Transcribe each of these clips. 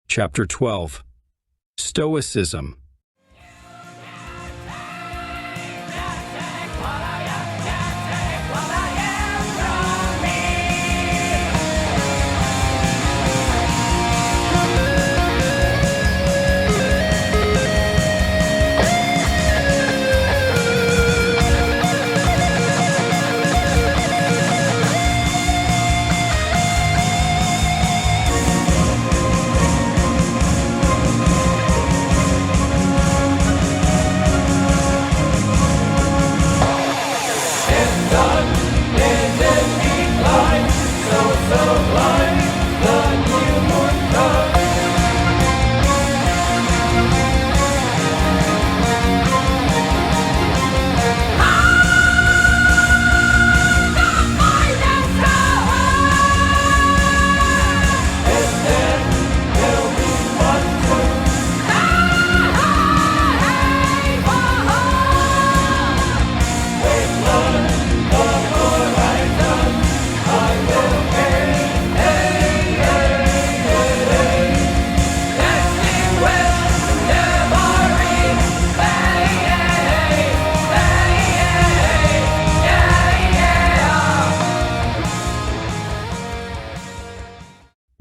Chapter 12. Stoicism.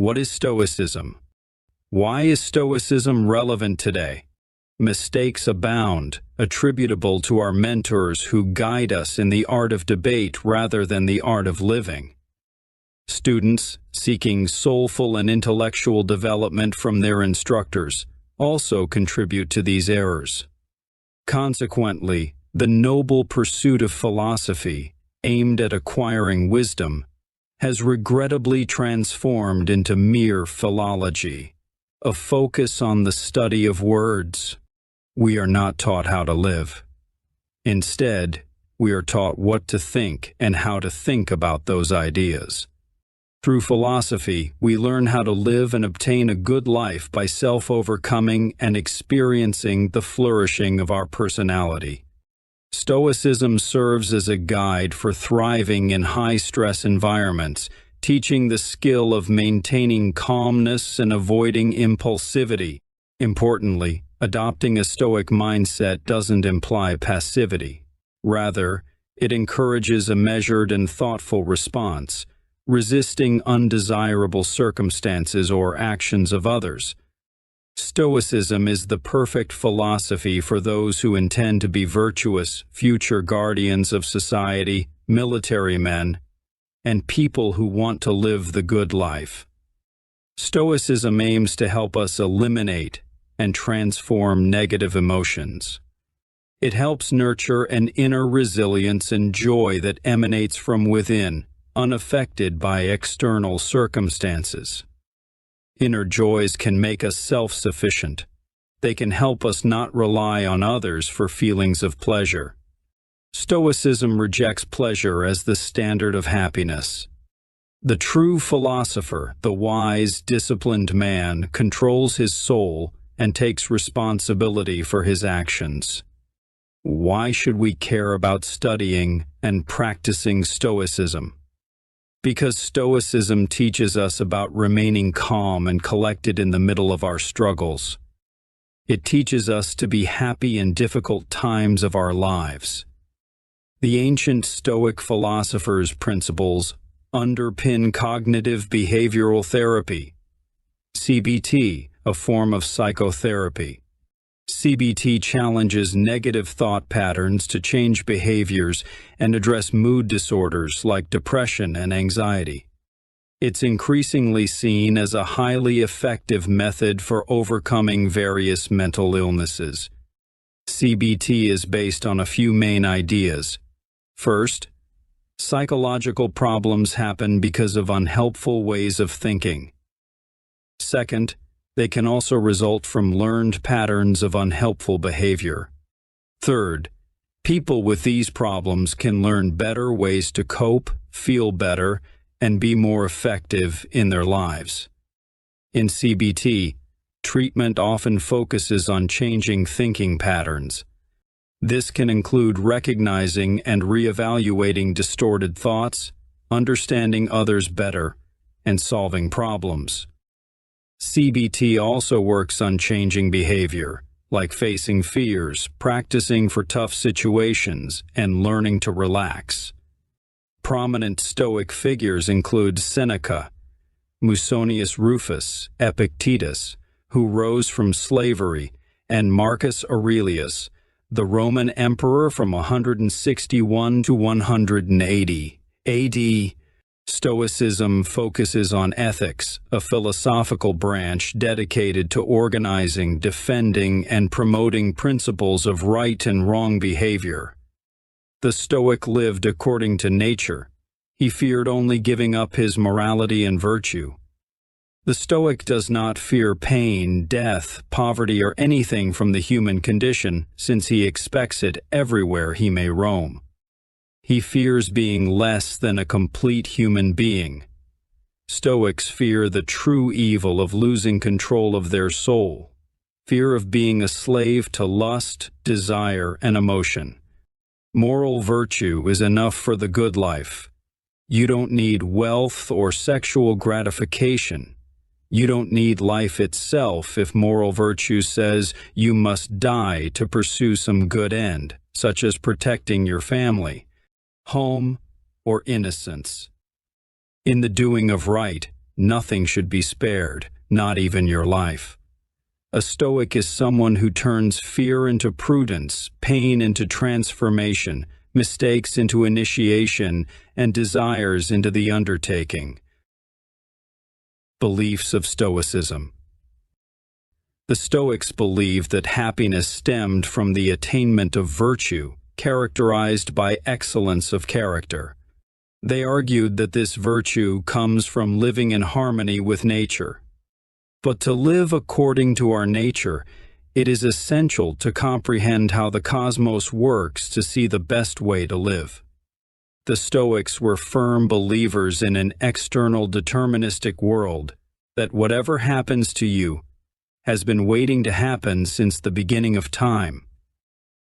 What is Stoicism? Why is Stoicism relevant today? Mistakes abound, attributable to our mentors who guide us in the art of debate rather than the art of living. Students, seeking soulful and intellectual development from their instructors, also contribute to these errors. Consequently, the noble pursuit of philosophy, aimed at acquiring wisdom, has regrettably transformed into mere philology, a focus on the study of words. We are not taught how to live. Instead, we are taught what to think and how to think about those ideas. Through philosophy, we learn how to live and obtain a good life by self-overcoming and experiencing the flourishing of our personality. Stoicism serves as a guide for thriving in high-stress environments, teaching the skill of maintaining calmness and avoiding impulsivity. Importantly, adopting a Stoic mindset doesn't imply passivity. Rather, it encourages a measured and thoughtful response, resisting undesirable circumstances or actions of others. Stoicism is the perfect philosophy for those who intend to be virtuous, future guardians of society, military men, and people who want to live the good life. Stoicism aims to help us eliminate and transform negative emotions. It helps nurture an inner resilience and joy that emanates from within, unaffected by external circumstances. Inner joys can make us self-sufficient. They can help us not rely on others for feelings of pleasure. Stoicism rejects pleasure as the standard of happiness. The true philosopher, the wise, disciplined man, controls his soul and takes responsibility for his actions. Why should we care about studying and practicing Stoicism? Because Stoicism teaches us about remaining calm and collected in the middle of our struggles. It teaches us to be happy in difficult times of our lives. The ancient Stoic philosophers' principles underpin cognitive behavioral therapy, CBT, a form of psychotherapy. CBT challenges negative thought patterns to change behaviors and address mood disorders like depression and anxiety. It's increasingly seen as a highly effective method for overcoming various mental illnesses. CBT is based on a few main ideas. First, psychological problems happen because of unhelpful ways of thinking. Second, they can also result from learned patterns of unhelpful behavior. Third, people with these problems can learn better ways to cope, feel better, and be more effective in their lives. In CBT, treatment often focuses on changing thinking patterns. This can include recognizing and reevaluating distorted thoughts, understanding others better, and solving problems. CBT also works on changing behavior, like facing fears, practicing for tough situations, and learning to relax. Prominent Stoic figures include Seneca, Musonius Rufus, Epictetus, who rose from slavery, and Marcus Aurelius, the Roman emperor from 161 to 180 AD. Stoicism focuses on ethics, a philosophical branch dedicated to organizing, defending, and promoting principles of right and wrong behavior. The Stoic lived according to nature. He feared only giving up his morality and virtue. The Stoic does not fear pain, death, poverty, or anything from the human condition, since he expects it everywhere he may roam. He fears being less than a complete human being. Stoics fear the true evil of losing control of their soul, fear of being a slave to lust, desire, and emotion. Moral virtue is enough for the good life. You don't need wealth or sexual gratification. You don't need life itself if moral virtue says you must die to pursue some good end, such as protecting your family, home, or innocence. In the doing of right, nothing should be spared, not even your life. A Stoic is someone who turns fear into prudence, pain into transformation, mistakes into initiation, and desires into the undertaking. Beliefs of Stoicism. The Stoics believed that happiness stemmed from the attainment of virtue, characterized by excellence of character. They argued that this virtue comes from living in harmony with nature. But to live according to our nature, it is essential to comprehend how the cosmos works to see the best way to live. The Stoics were firm believers in an external deterministic world, that whatever happens to you has been waiting to happen since the beginning of time.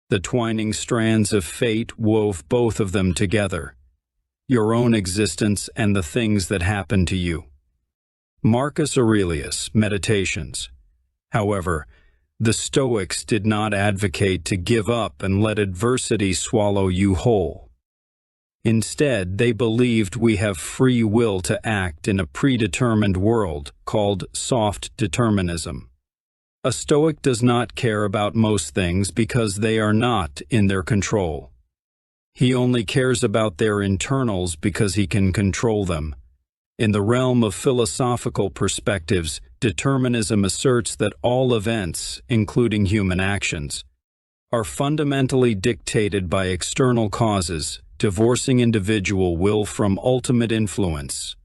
The twining strands of fate wove both of them together, your own existence and the things that happen to you. Marcus Aurelius, Meditations. However, the Stoics did not advocate to give up and let adversity swallow you whole. Instead, they believed we have free will to act in a predetermined world called soft determinism. A Stoic does not care about most things because they are not in their control. He only cares about their internals because he can control them. In the realm of philosophical perspectives, determinism asserts that all events, including human actions, are fundamentally dictated by external causes, divorcing individual will from ultimate influence.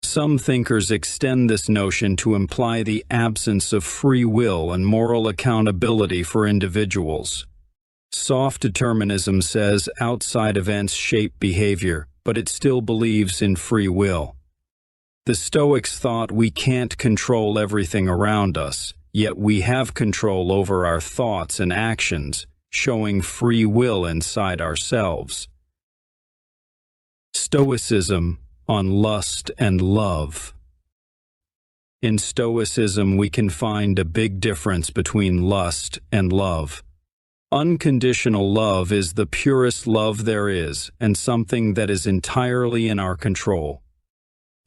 Some thinkers extend this notion to imply the absence of free will and moral accountability for individuals. Soft determinism says outside events shape behavior, but it still believes in free will. The Stoics thought we can't control everything around us, yet we have control over our thoughts and actions, showing free will inside ourselves. Stoicism on lust and love. In Stoicism, we can find a big difference between lust and love. Unconditional love is the purest love there is, and something that is entirely in our control.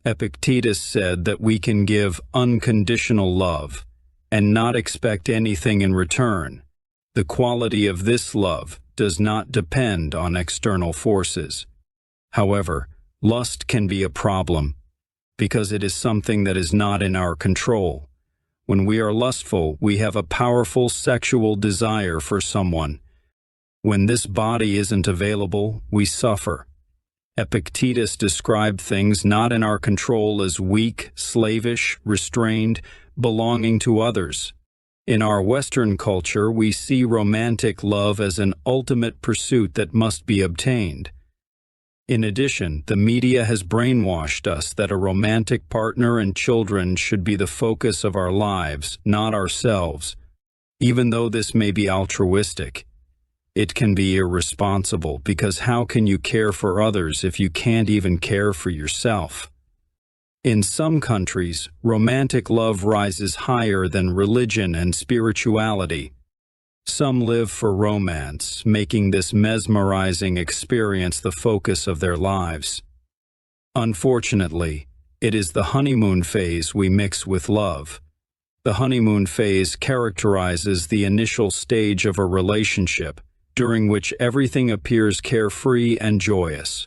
Epictetus said that we can give unconditional love and not expect anything in return. The quality of this love does not depend on external forces. However, lust can be a problem because it is something that is not in our control. When we are lustful, we have a powerful sexual desire for someone. When this body isn't available, we suffer. Epictetus described things not in our control as weak, slavish, restrained, belonging to others. In our Western culture, we see romantic love as an ultimate pursuit that must be obtained. In addition, the media has brainwashed us that a romantic partner and children should be the focus of our lives, not ourselves. Even though this may be altruistic, it can be irresponsible, because how can you care for others if you can't even care for yourself? In some countries, romantic love rises higher than religion and spirituality. Some live for romance, making this mesmerizing experience the focus of their lives. Unfortunately, it is the honeymoon phase we mix with love. The honeymoon phase characterizes the initial stage of a relationship, during which everything appears carefree and joyous.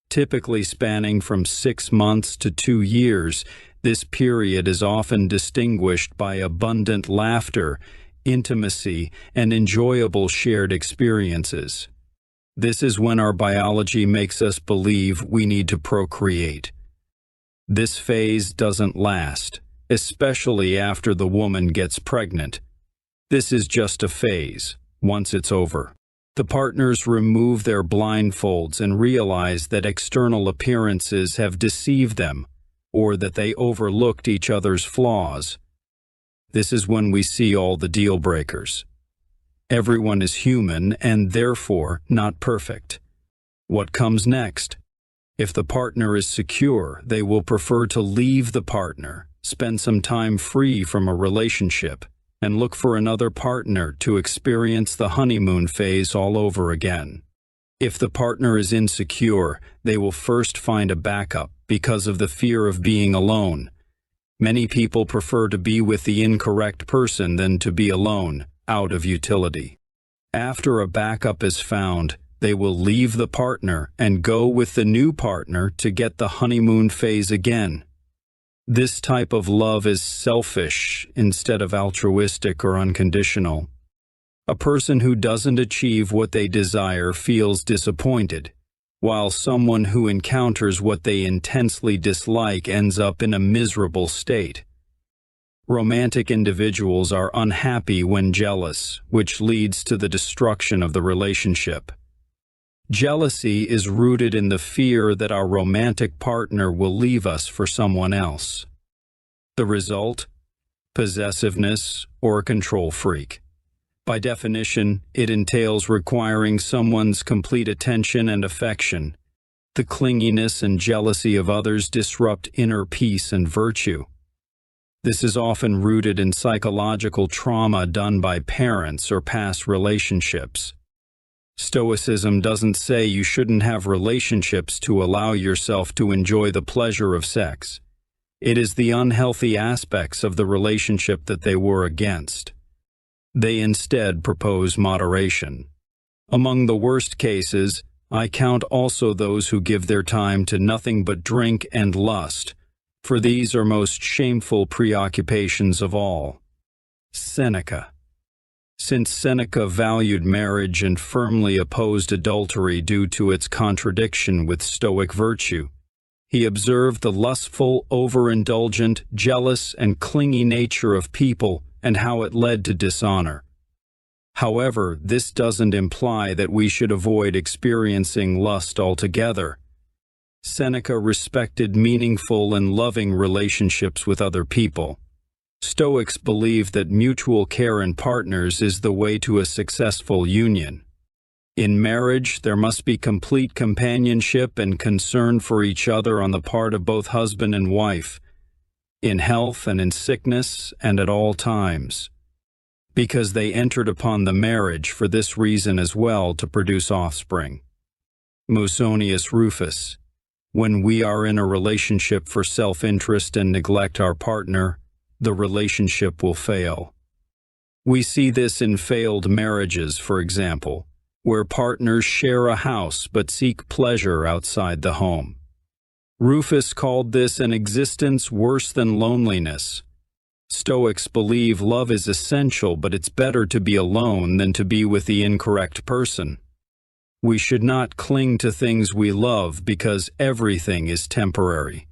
Typically spanning from 6 months to 2 years, this period is often distinguished by abundant laughter, intimacy, and enjoyable shared experiences. This is when our biology makes us believe we need to procreate. This phase doesn't last, especially after the woman gets pregnant. This is just a phase. Once it's over, the partners remove their blindfolds and realize that external appearances have deceived them, or that they overlooked each other's flaws. This is when we see all the deal breakers. Everyone is human and therefore not perfect. What comes next? If the partner is secure, they will prefer to leave the partner, spend some time free from a relationship, and look for another partner to experience the honeymoon phase all over again. If the partner is insecure, they will first find a backup because of the fear of being alone. Many people prefer to be with the incorrect person than to be alone, out of utility. After a backup is found, they will leave the partner and go with the new partner to get the honeymoon phase again. This type of love is selfish instead of altruistic or unconditional. A person who doesn't achieve what they desire feels disappointed, while someone who encounters what they intensely dislike ends up in a miserable state. Romantic individuals are unhappy when jealous, which leads to the destruction of the relationship. Jealousy is rooted in the fear that our romantic partner will leave us for someone else. The result? Possessiveness or a control freak. By definition, it entails requiring someone's complete attention and affection. The clinginess and jealousy of others disrupt inner peace and virtue. This is often rooted in psychological trauma done by parents or past relationships. Stoicism doesn't say you shouldn't have relationships to allow yourself to enjoy the pleasure of sex. It is the unhealthy aspects of the relationship that they were against. They instead propose moderation. Among the worst cases, I count also those who give their time to nothing but drink and lust, for these are most shameful preoccupations of all. Seneca. Since Seneca valued marriage and firmly opposed adultery due to its contradiction with Stoic virtue, he observed the lustful, overindulgent, jealous, and clingy nature of people and how it led to dishonor. However, this doesn't imply that we should avoid experiencing lust altogether. Seneca respected meaningful and loving relationships with other people. Stoics believe that mutual care in partners is the way to a successful union. In marriage, there must be complete companionship and concern for each other on the part of both husband and wife, in health and in sickness and at all times, because they entered upon the marriage for this reason as well, to produce offspring. Musonius Rufus. When we are in a relationship for self-interest and neglect our partner, the relationship will fail. We see this in failed marriages, for example, where partners share a house but seek pleasure outside the home. Rufus called this an existence worse than loneliness. Stoics believe love is essential, but it's better to be alone than to be with the incorrect person. We should not cling to things we love because everything is temporary.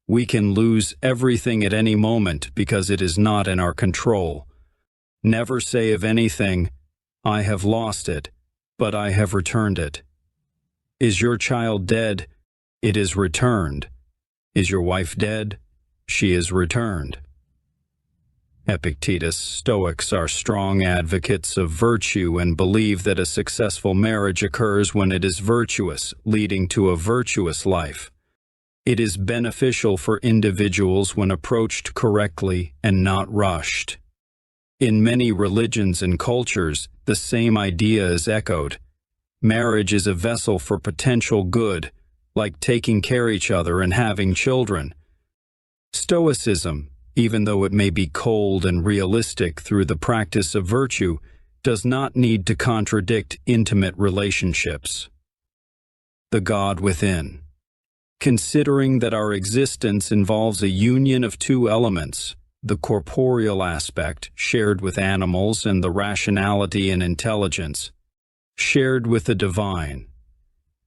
We can lose everything at any moment because it is not in our control. Never say of anything, "I have lost it, but I have returned it." Is your child dead? It is returned. Is your wife dead? She is returned. Epictetus. Stoics are strong advocates of virtue and believe that a successful marriage occurs when it is virtuous, leading to a virtuous life. It is beneficial for individuals when approached correctly and not rushed. In many religions and cultures, the same idea is echoed. Marriage is a vessel for potential good, like taking care of each other and having children. Stoicism, even though it may be cold and realistic through the practice of virtue, does not need to contradict intimate relationships. The God within. Considering that our existence involves a union of two elements, the corporeal aspect, shared with animals, and the rationality and intelligence, shared with the divine.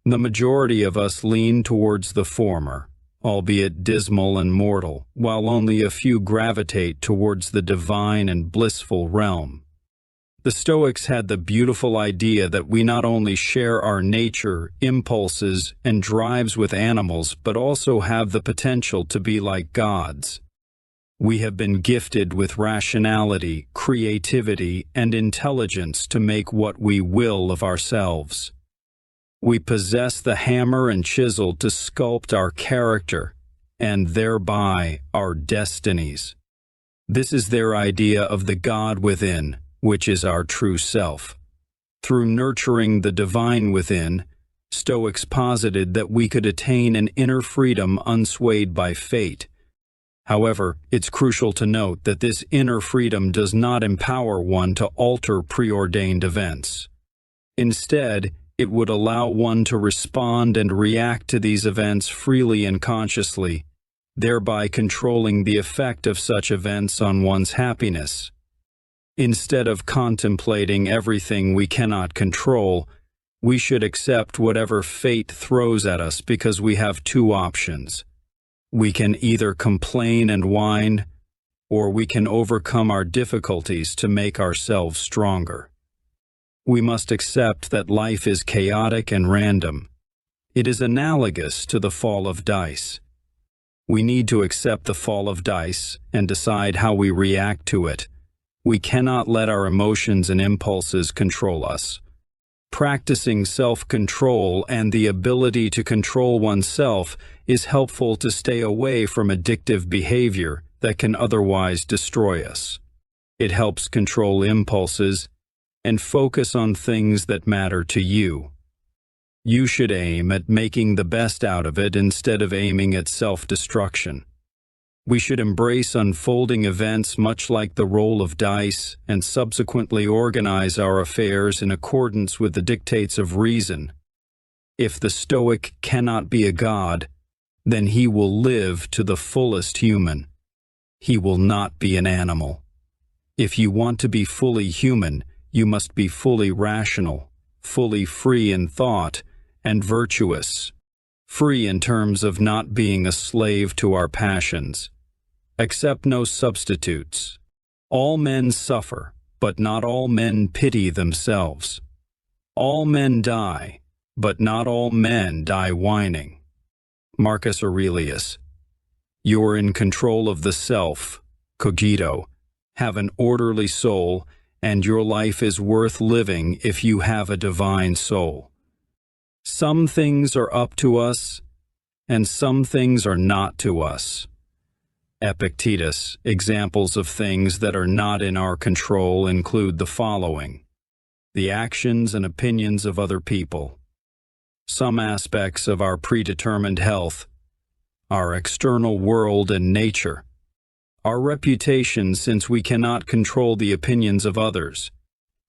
The majority of us lean towards the former, albeit dismal and mortal, while only a few gravitate towards the divine and blissful realm. The Stoics had the beautiful idea that we not only share our nature, impulses, and drives with animals, but also have the potential to be like gods. We have been gifted with rationality, creativity, and intelligence to make what we will of ourselves. We possess the hammer and chisel to sculpt our character, and thereby our destinies. This is their idea of the God within, which is our true self. Through nurturing the divine within, Stoics posited that we could attain an inner freedom unswayed by fate. However, it's crucial to note that this inner freedom does not empower one to alter preordained events. Instead, it would allow one to respond and react to these events freely and consciously, thereby controlling the effect of such events on one's happiness. Instead of contemplating everything we cannot control, we should accept whatever fate throws at us because we have two options. We can either complain and whine, or we can overcome our difficulties to make ourselves stronger. We must accept that life is chaotic and random. It is analogous to the fall of dice. We need to accept the fall of dice and decide how we react to it. We cannot let our emotions and impulses control us. Practicing self-control and the ability to control oneself is helpful to stay away from addictive behavior that can otherwise destroy us. It helps control impulses and focus on things that matter to you. You should aim at making the best out of it instead of aiming at self-destruction. We should embrace unfolding events much like the roll of dice and subsequently organize our affairs in accordance with the dictates of reason. If the Stoic cannot be a god, then he will live to the fullest human. He will not be an animal. If you want to be fully human, you must be fully rational, fully free in thought, and virtuous. Free in terms of not being a slave to our passions. Accept no substitutes. All men suffer, but not all men pity themselves. All men die, but not all men die whining. Marcus Aurelius. You are in control of the self, cogito, have an orderly soul, and your life is worth living if you have a divine soul. Some things are up to us, and some things are not to us. Epictetus. Examples of things that are not in our control include the following: the actions and opinions of other people, some aspects of our predetermined health, our external world and nature, our reputation, since we cannot control the opinions of others.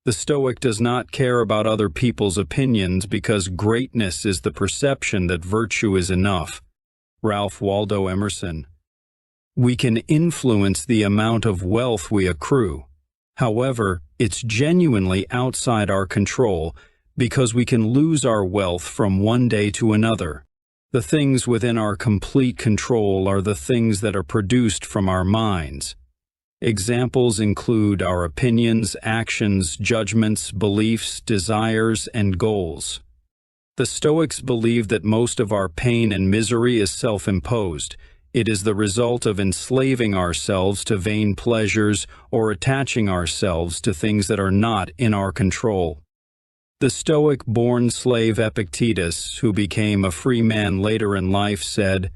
The Stoic does not care about other people's opinions because greatness is the perception that virtue is enough. Ralph Waldo Emerson. We can influence the amount of wealth we accrue. However, it's genuinely outside our control because we can lose our wealth from one day to another. The things within our complete control are the things that are produced from our minds. Examples include our opinions, actions, judgments, beliefs, desires, and goals. The Stoics believe that most of our pain and misery is self-imposed. It is the result of enslaving ourselves to vain pleasures or attaching ourselves to things that are not in our control. The Stoic-born slave Epictetus, who became a free man later in life, said,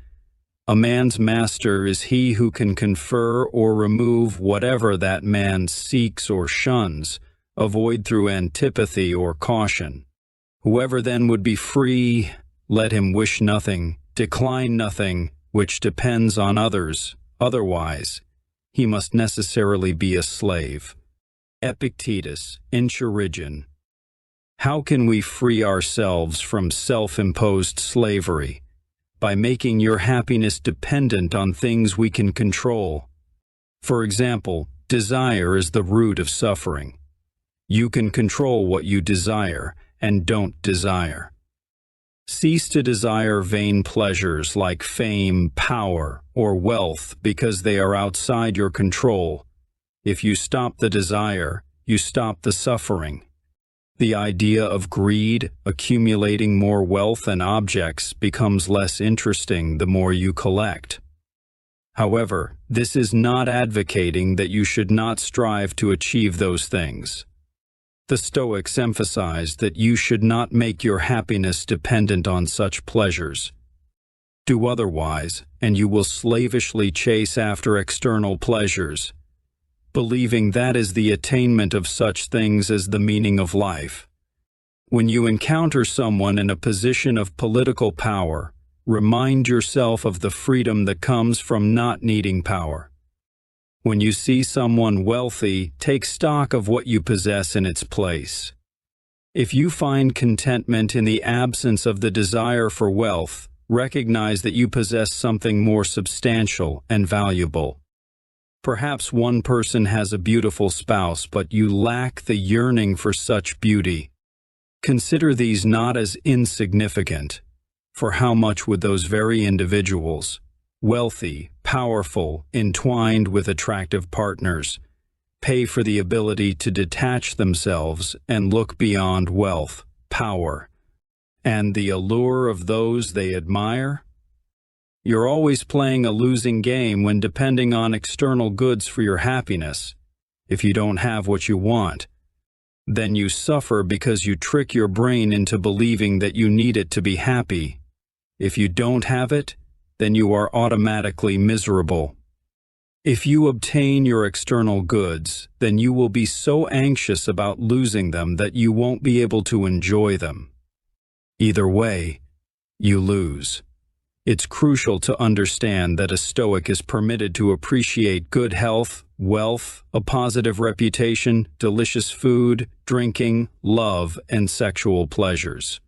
A man's master is he who can confer or remove whatever that man seeks or shuns, avoid through antipathy or caution. Whoever then would be free, let him wish nothing, decline nothing, which depends on others. Otherwise, he must necessarily be a slave. Epictetus, Enchiridion. How can we free ourselves from self-imposed slavery? By making your happiness dependent on things we can control. For example, desire is the root of suffering. You can control what you desire and don't desire. Cease to desire vain pleasures like fame, power, or wealth because they are outside your control. If you stop the desire, you stop the suffering. The idea of greed, accumulating more wealth and objects, becomes less interesting the more you collect. However, this is not advocating that you should not strive to achieve those things. The Stoics emphasized that you should not make your happiness dependent on such pleasures. Do otherwise, and you will slavishly chase after external pleasures, believing that is the attainment of such things as the meaning of life. When you encounter someone in a position of political power, remind yourself of the freedom that comes from not needing power. When you see someone wealthy, take stock of what you possess in its place. If you find contentment in the absence of the desire for wealth, recognize that you possess something more substantial and valuable. Perhaps one person has a beautiful spouse, but you lack the yearning for such beauty. Consider these not as insignificant, for how much would those very individuals, wealthy, powerful, entwined with attractive partners, pay for the ability to detach themselves and look beyond wealth, power, and the allure of those they admire? You're always playing a losing game when depending on external goods for your happiness. If you don't have what you want, then you suffer because you trick your brain into believing that you need it to be happy. If you don't have it, then you are automatically miserable. If you obtain your external goods, then you will be so anxious about losing them that you won't be able to enjoy them. Either way, you lose. It's crucial to understand that a Stoic is permitted to appreciate good health, wealth, a positive reputation, delicious food, drinking, love, and sexual pleasures.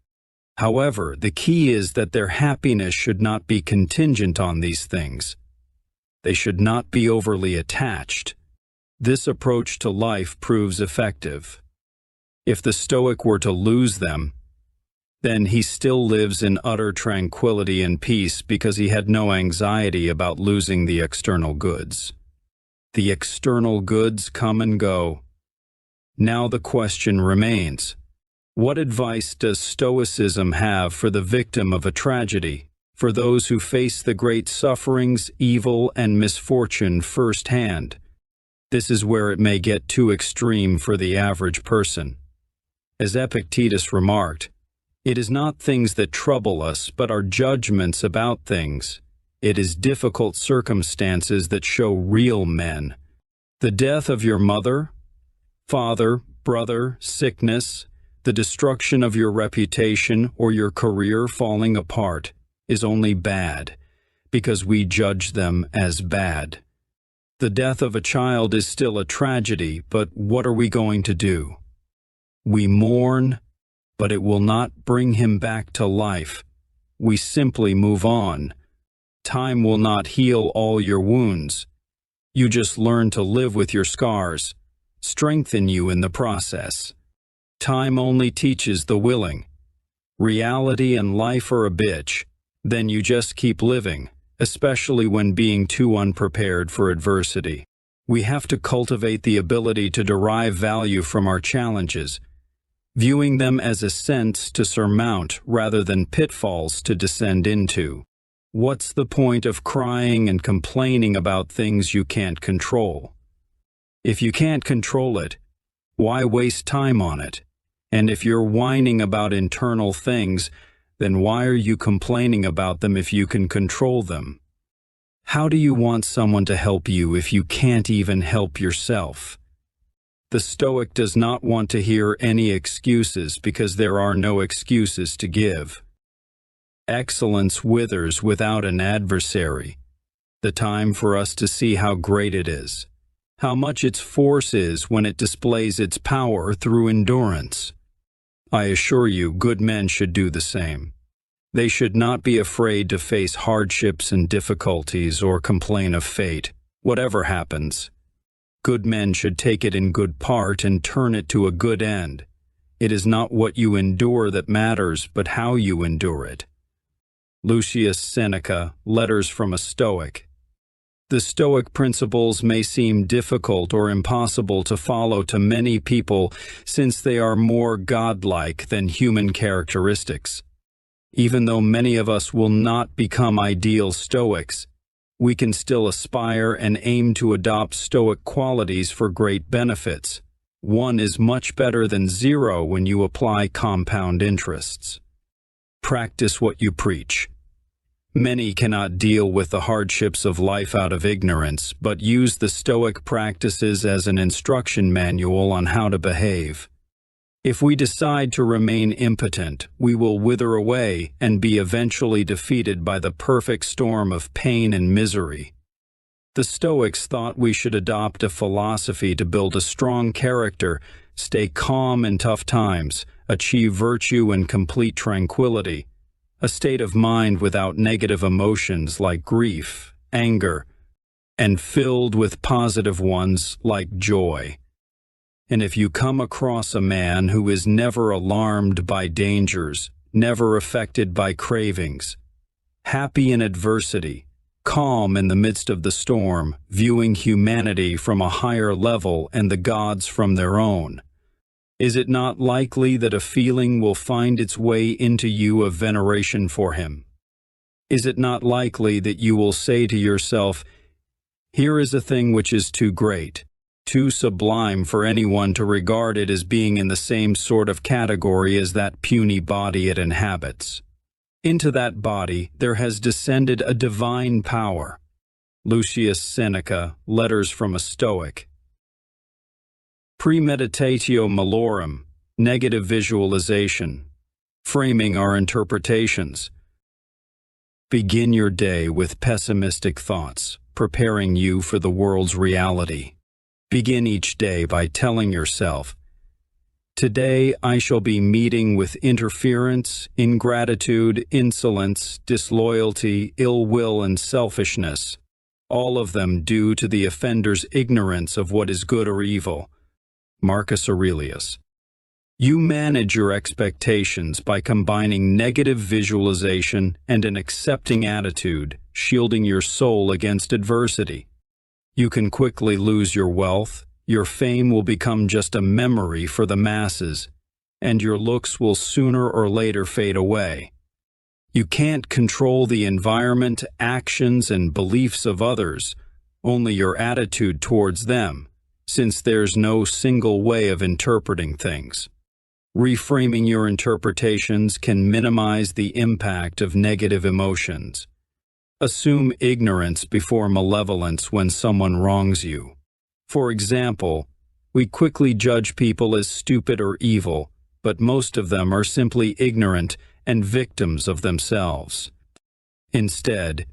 However, the key is that their happiness should not be contingent on these things. They should not be overly attached. This approach to life proves effective. If the Stoic were to lose them, then he still lives in utter tranquility and peace because he had no anxiety about losing the external goods. The external goods come and go. Now the question remains, what advice does Stoicism have for the victim of a tragedy, for those who face the great sufferings, evil, and misfortune firsthand? This is where it may get too extreme for the average person. As Epictetus remarked, it is not things that trouble us, but our judgments about things. It is difficult circumstances that show real men. The death of your mother, father, brother, sickness, the destruction of your reputation or your career falling apart is only bad, because we judge them as bad. The death of a child is still a tragedy, but what are we going to do? We mourn, but it will not bring him back to life. We simply move on. Time will not heal all your wounds. You just learn to live with your scars, strengthen you in the process. Time only teaches the willing. Reality and life are a bitch. Then you just keep living, especially when being too unprepared for adversity. We have to cultivate the ability to derive value from our challenges, viewing them as ascents to surmount rather than pitfalls to descend into. What's the point of crying and complaining about things you can't control? If you can't control it, why waste time on it? And if you're whining about internal things, then why are you complaining about them if you can control them? How do you want someone to help you if you can't even help yourself? The Stoic does not want to hear any excuses because there are no excuses to give. Excellence withers without an adversary. The time for us to see how great it is, how much its force is when it displays its power through endurance. I assure you, good men should do the same. They should not be afraid to face hardships and difficulties or complain of fate, whatever happens. Good men should take it in good part and turn it to a good end. It is not what you endure that matters, but how you endure it. Lucius Seneca, Letters from a Stoic. The Stoic principles may seem difficult or impossible to follow to many people since they are more godlike than human characteristics. Even though many of us will not become ideal Stoics, we can still aspire and aim to adopt Stoic qualities for great benefits. 1 is much better than 0 when you apply compound interests. Practice what you preach. Many cannot deal with the hardships of life out of ignorance, but use the Stoic practices as an instruction manual on how to behave. If we decide to remain impotent, we will wither away and be eventually defeated by the perfect storm of pain and misery. The Stoics thought we should adopt a philosophy to build a strong character, stay calm in tough times, achieve virtue and complete tranquility, a state of mind without negative emotions like grief, anger, and filled with positive ones like joy. And if you come across a man who is never alarmed by dangers, never affected by cravings, happy in adversity, calm in the midst of the storm, viewing humanity from a higher level and the gods from their own, is it not likely that a feeling will find its way into you of veneration for him? Is it not likely that you will say to yourself, "Here is a thing which is too great, too sublime for anyone to regard it as being in the same sort of category as that puny body it inhabits. Into that body there has descended a divine power." Lucius Seneca, Letters from a Stoic. Premeditatio malorum, negative visualization, framing our interpretations. Begin your day with pessimistic thoughts, preparing you for the world's reality. Begin each day by telling yourself, "Today I shall be meeting with interference, ingratitude, insolence, disloyalty, ill will, and selfishness, all of them due to the offender's ignorance of what is good or evil." Marcus Aurelius. You manage your expectations by combining negative visualization and an accepting attitude, shielding your soul against adversity. You can quickly lose your wealth, your fame will become just a memory for the masses, and your looks will sooner or later fade away. You can't control the environment, actions, and beliefs of others, only your attitude towards them, since there's no single way of interpreting things. Reframing your interpretations can minimize the impact of negative emotions. Assume ignorance before malevolence when someone wrongs you. For example, we quickly judge people as stupid or evil, but most of them are simply ignorant and victims of themselves. Instead,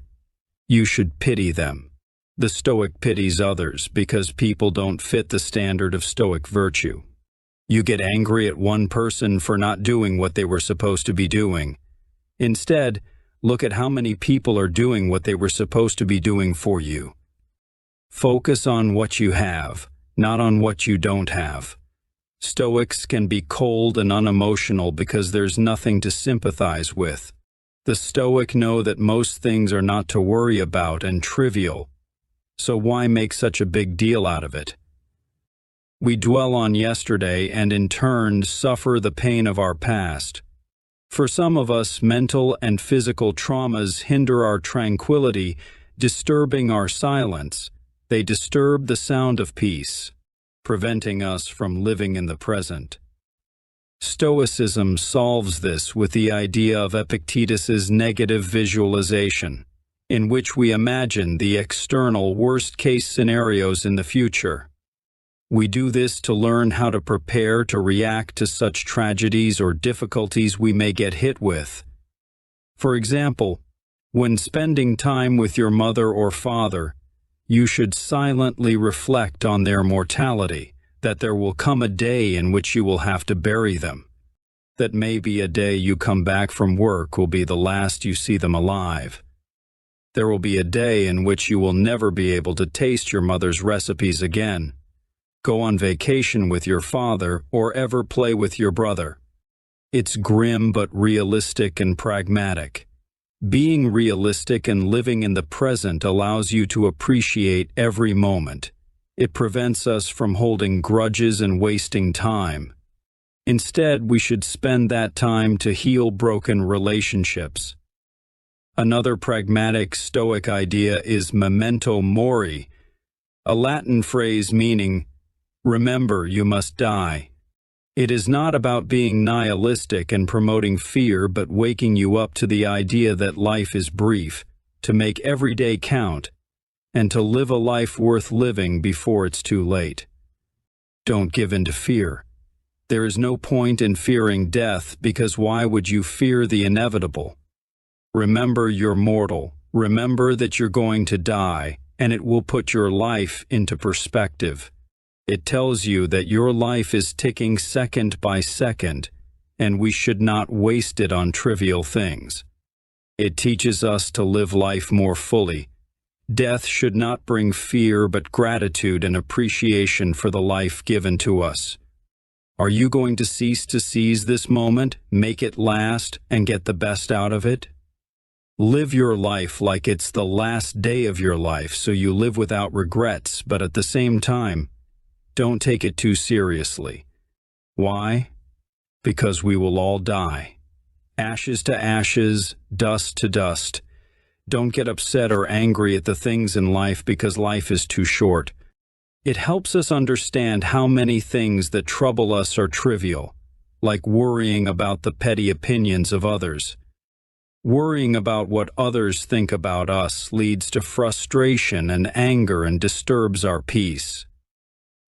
you should pity them. The Stoic pities others because people don't fit the standard of Stoic virtue. You get angry at one person for not doing what they were supposed to be doing. Instead, look at how many people are doing what they were supposed to be doing for you. Focus on what you have, not on what you don't have. Stoics can be cold and unemotional because there's nothing to sympathize with. The Stoic know that most things are not to worry about and trivial, so why make such a big deal out of it? We dwell on yesterday and in turn suffer the pain of our past. For some of us, mental and physical traumas hinder our tranquility, disturbing our silence. They disturb the sound of peace, preventing us from living in the present. Stoicism solves this with the idea of Epictetus's negative visualization. in which we imagine the external worst-case scenarios in the future. We do this to learn how to prepare to react to such tragedies or difficulties we may get hit with. For example, when spending time with your mother or father, you should silently reflect on their mortality, that there will come a day in which you will have to bury them, that maybe a day you come back from work will be the last you see them alive. There will be a day in which you will never be able to taste your mother's recipes again, go on vacation with your father, or ever play with your brother. It's grim but realistic and pragmatic. Being realistic and living in the present allows you to appreciate every moment. It prevents us from holding grudges and wasting time. Instead, we should spend that time to heal broken relationships. Another pragmatic Stoic idea is memento mori, a Latin phrase meaning, remember you must die. It is not about being nihilistic and promoting fear, but waking you up to the idea that life is brief, to make every day count, and to live a life worth living before it's too late. Don't give in to fear. There is no point in fearing death, because why would you fear the inevitable? Remember you're mortal. Remember that you're going to die, and it will put your life into perspective. It tells you that your life is ticking second by second, and we should not waste it on trivial things. It teaches us to live life more fully. Death should not bring fear, but gratitude and appreciation for the life given to us. Are you going to cease to seize this moment, make it last, and get the best out of it? Live your life like it's the last day of your life, so you live without regrets, but at the same time, don't take it too seriously. Why? Because we will all die. Ashes to ashes, dust to dust. Don't get upset or angry at the things in life, because life is too short. It helps us understand how many things that trouble us are trivial, like worrying about the petty opinions of others. Worrying about what others think about us leads to frustration and anger and disturbs our peace.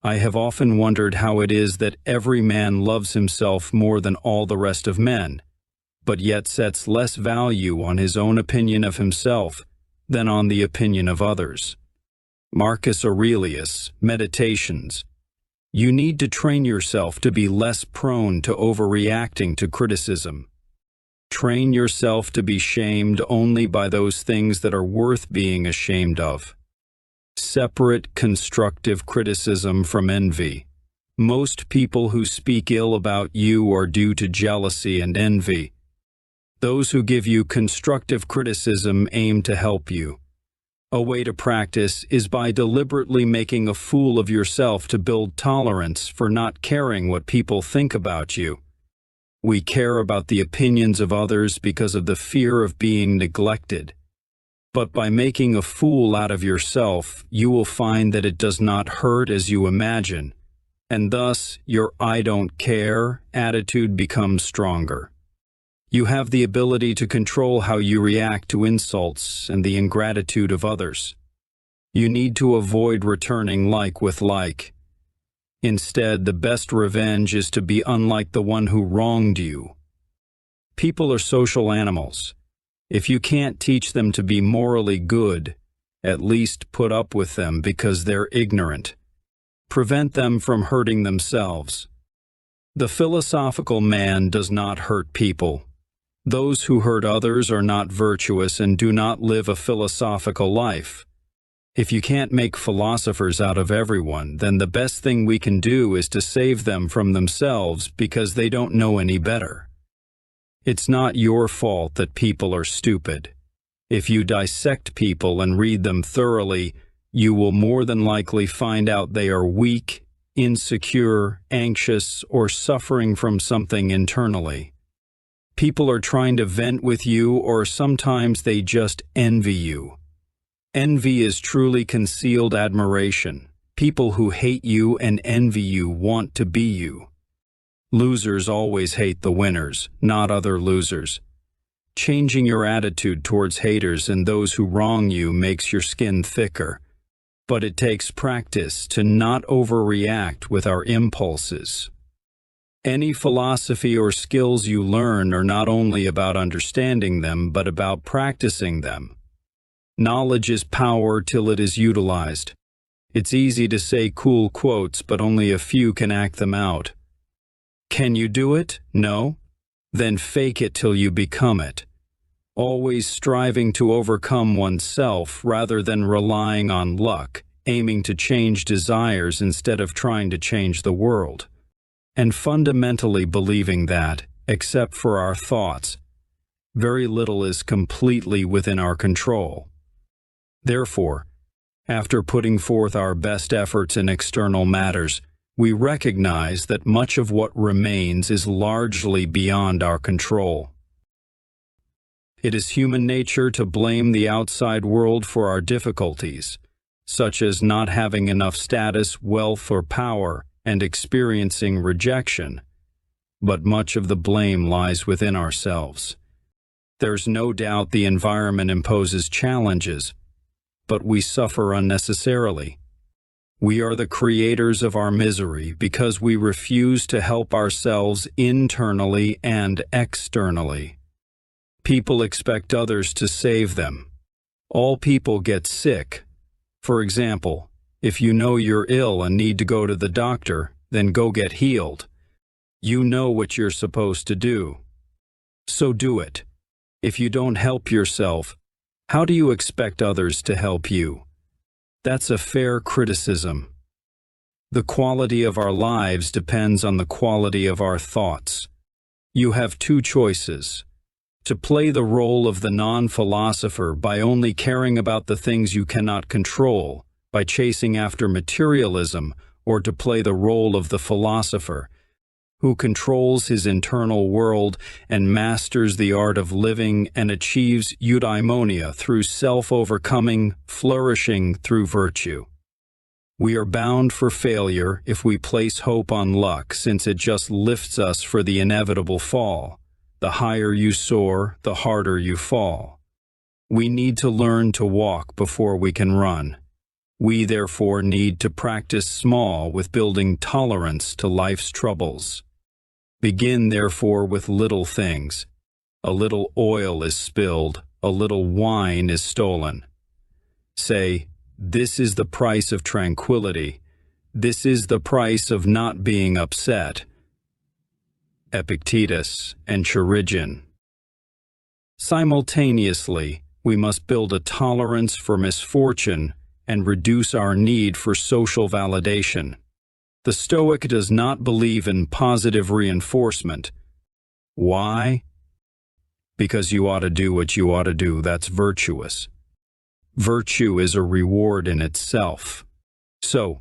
I have often wondered how it is that every man loves himself more than all the rest of men, but yet sets less value on his own opinion of himself than on the opinion of others. Marcus Aurelius, Meditations. You need to train yourself to be less prone to overreacting to criticism. Train yourself to be shamed only by those things that are worth being ashamed of. Separate constructive criticism from envy. Most people who speak ill about you are due to jealousy and envy. Those who give you constructive criticism aim to help you. A way to practice is by deliberately making a fool of yourself to build tolerance for not caring what people think about you. We care about the opinions of others because of the fear of being neglected. But by making a fool out of yourself, you will find that it does not hurt as you imagine, and thus your "I don't care" attitude becomes stronger. You have the ability to control how you react to insults and the ingratitude of others. You need to avoid returning like with like. Instead, the best revenge is to be unlike the one who wronged you. People are social animals. If you can't teach them to be morally good, at least put up with them because they're ignorant. Prevent them from hurting themselves. The philosophical man does not hurt people. Those who hurt others are not virtuous and do not live a philosophical life. If you can't make philosophers out of everyone, then the best thing we can do is to save them from themselves, because they don't know any better. It's not your fault that people are stupid. If you dissect people and read them thoroughly, you will more than likely find out they are weak, insecure, anxious, or suffering from something internally. People are trying to vent with you, or sometimes they just envy you. Envy is truly concealed admiration. People who hate you and envy you want to be you. Losers always hate the winners, not other losers. Changing your attitude towards haters and those who wrong you makes your skin thicker. But it takes practice to not overreact with our impulses. Any philosophy or skills you learn are not only about understanding them, but about practicing them. Knowledge is power till it is utilized. It's easy to say cool quotes, but only a few can act them out. Can you do it? No? Then fake it till you become it. Always striving to overcome oneself rather than relying on luck, aiming to change desires instead of trying to change the world. And fundamentally believing that, except for our thoughts, very little is completely within our control. Therefore, after putting forth our best efforts in external matters, we recognize that much of what remains is largely beyond our control. It is human nature to blame the outside world for our difficulties, such as not having enough status, wealth, or power, and experiencing rejection. But much of the blame lies within ourselves. There's no doubt the environment imposes challenges, but we suffer unnecessarily. We are the creators of our misery because we refuse to help ourselves internally and externally. People expect others to save them. All people get sick. For example, if you know you're ill and need to go to the doctor, then go get healed. You know what you're supposed to do. So do it. If you don't help yourself, how do you expect others to help you? That's a fair criticism. The quality of our lives depends on the quality of our thoughts. You have two choices: to play the role of the non-philosopher by only caring about the things you cannot control, by chasing after materialism, or to play the role of the philosopher, who controls his internal world and masters the art of living and achieves eudaimonia through self-overcoming, flourishing through virtue. We are bound for failure if we place hope on luck, since it just lifts us for the inevitable fall. The higher you soar, the harder you fall. We need to learn to walk before we can run. We therefore need to practice small with building tolerance to life's troubles. Begin therefore with little things. A little oil is spilled, a little wine is stolen. Say, this is the price of tranquility. This is the price of not being upset. Epictetus and Origen. Simultaneously, we must build a tolerance for misfortune and reduce our need for social validation. The Stoic does not believe in positive reinforcement. Why? Because you ought to do what you ought to do, that's virtuous. Virtue is a reward in itself. So,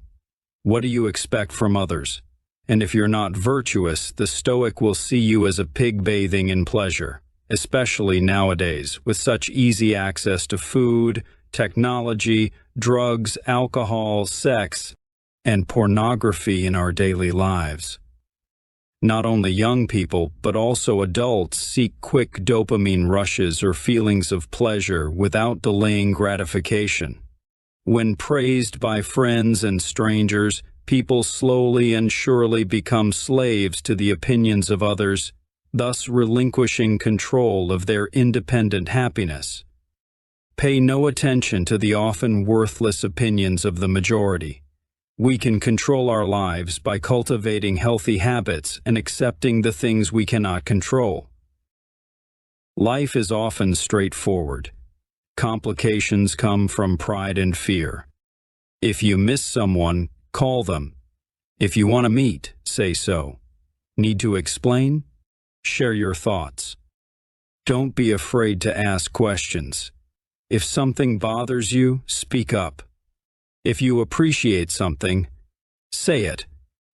what do you expect from others? And if you're not virtuous, the Stoic will see you as a pig bathing in pleasure, especially nowadays, with such easy access to food, technology, drugs, alcohol, sex, and pornography in our daily lives. Not only young people, but also adults seek quick dopamine rushes or feelings of pleasure without delaying gratification. When praised by friends and strangers, people slowly and surely become slaves to the opinions of others, thus relinquishing control of their independent happiness. Pay no attention to the often worthless opinions of the majority. We can control our lives by cultivating healthy habits and accepting the things we cannot control. Life is often straightforward. Complications come from pride and fear. If you miss someone, call them. If you want to meet, say so. Need to explain? Share your thoughts. Don't be afraid to ask questions. If something bothers you, speak up. If you appreciate something, say it.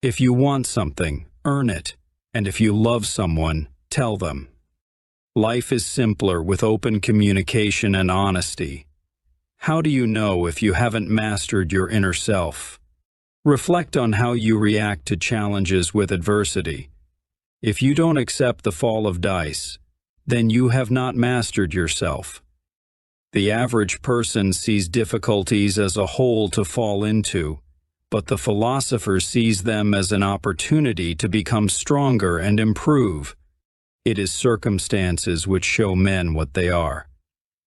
If you want something, earn it. And if you love someone, tell them. Life is simpler with open communication and honesty. How do you know if you haven't mastered your inner self? Reflect on how you react to challenges with adversity. If you don't accept the fall of dice, then you have not mastered yourself. The average person sees difficulties as a hole to fall into, but the philosopher sees them as an opportunity to become stronger and improve. It is circumstances which show men what they are.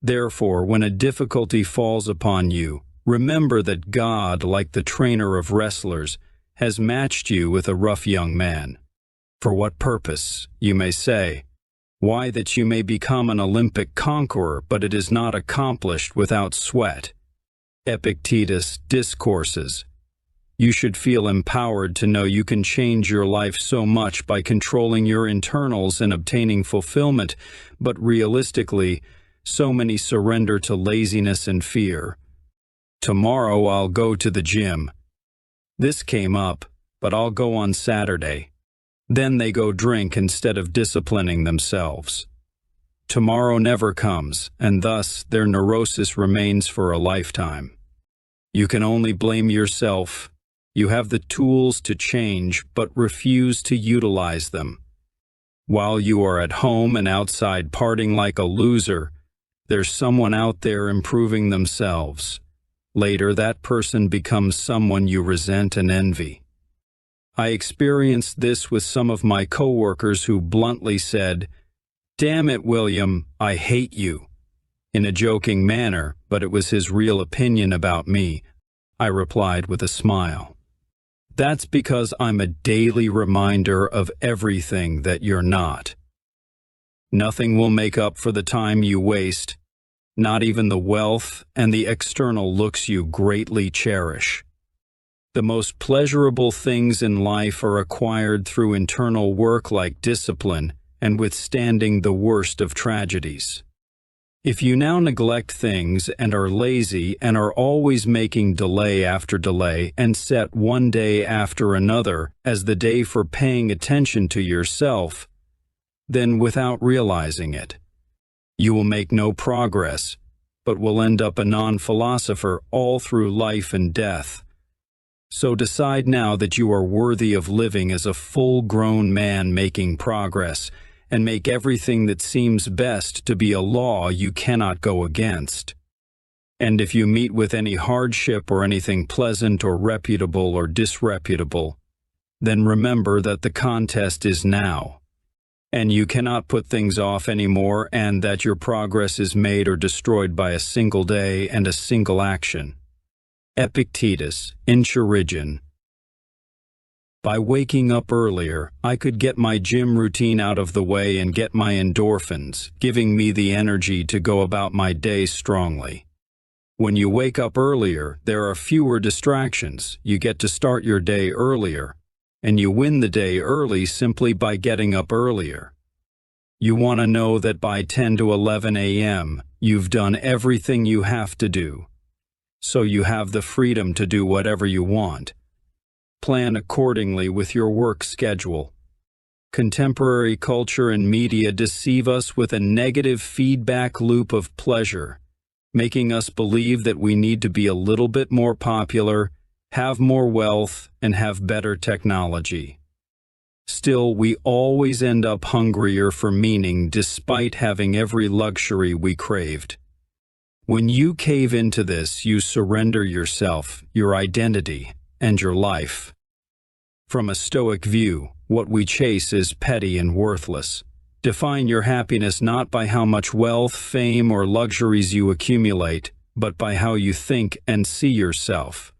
Therefore, when a difficulty falls upon you, remember that God, like the trainer of wrestlers, has matched you with a rough young man. For what purpose, you may say? Why, that you may become an Olympic conqueror, but it is not accomplished without sweat. Epictetus Discourses. You should feel empowered to know you can change your life so much by controlling your internals and obtaining fulfillment, but realistically, so many surrender to laziness and fear. Tomorrow I'll go to the gym. This came up, but I'll go on Saturday. Then they go drink instead of disciplining themselves. Tomorrow never comes, and thus their neurosis remains for a lifetime. You can only blame yourself. You have the tools to change, but refuse to utilize them. While you are at home and outside partying like a loser, there's someone out there improving themselves. Later, that person becomes someone you resent and envy. I experienced this with some of my coworkers who bluntly said, "Damn it, William, I hate you," in a joking manner, but it was his real opinion about me. I replied with a smile. That's because I'm a daily reminder of everything that you're not. Nothing will make up for the time you waste, not even the wealth and the external looks you greatly cherish. The most pleasurable things in life are acquired through internal work like discipline and withstanding the worst of tragedies. If you now neglect things and are lazy and are always making delay after delay and set one day after another as the day for paying attention to yourself, then without realizing it, you will make no progress, but will end up a non-philosopher all through life and death. So decide now that you are worthy of living as a full-grown man making progress, and make everything that seems best to be a law you cannot go against. And if you meet with any hardship or anything pleasant or reputable or disreputable, then remember that the contest is now, and you cannot put things off anymore, and that your progress is made or destroyed by a single day and a single action. Epictetus, Enchiridion. By waking up earlier, I could get my gym routine out of the way and get my endorphins, giving me the energy to go about my day strongly. When you wake up earlier, there are fewer distractions. You get to start your day earlier, and you win the day early simply by getting up earlier. You want to know that by 10 to 11 a.m., you've done everything you have to do. So you have the freedom to do whatever you want. Plan accordingly with your work schedule. Contemporary culture and media deceive us with a negative feedback loop of pleasure, making us believe that we need to be a little bit more popular, have more wealth, and have better technology. Still, we always end up hungrier for meaning despite having every luxury we craved. When you cave into this, you surrender yourself, your identity, and your life. From a Stoic view, what we chase is petty and worthless. Define your happiness not by how much wealth, fame, or luxuries you accumulate, but by how you think and see yourself.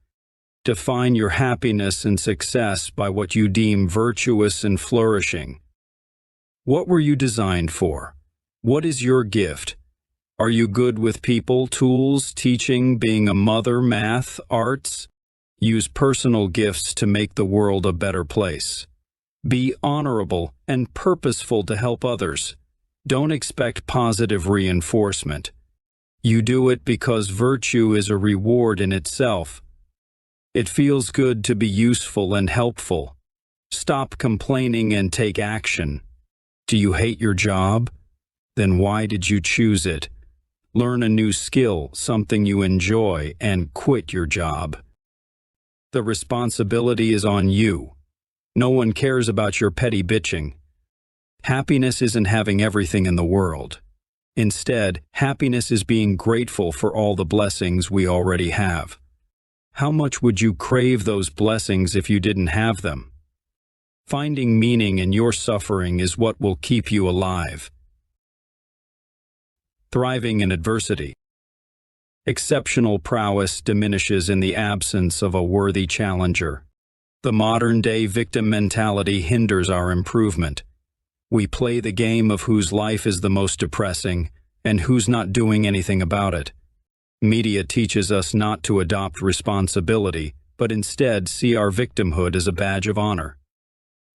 Define your happiness and success by what you deem virtuous and flourishing. What were you designed for? What is your gift? Are you good with people, tools, teaching, being a mother, math, arts? Use personal gifts to make the world a better place. Be honorable and purposeful to help others. Don't expect positive reinforcement. You do it because virtue is a reward in itself. It feels good to be useful and helpful. Stop complaining and take action. Do you hate your job? Then why did you choose it? Learn a new skill, something you enjoy, and quit your job. The responsibility is on you. No one cares about your petty bitching. Happiness isn't having everything in the world. Instead, happiness is being grateful for all the blessings we already have. How much would you crave those blessings if you didn't have them? Finding meaning in your suffering is what will keep you alive. Thriving in adversity. Exceptional prowess diminishes in the absence of a worthy challenger. The modern-day victim mentality hinders our improvement. We play the game of whose life is the most depressing and who's not doing anything about it. Media teaches us not to adopt responsibility, but instead see our victimhood as a badge of honor.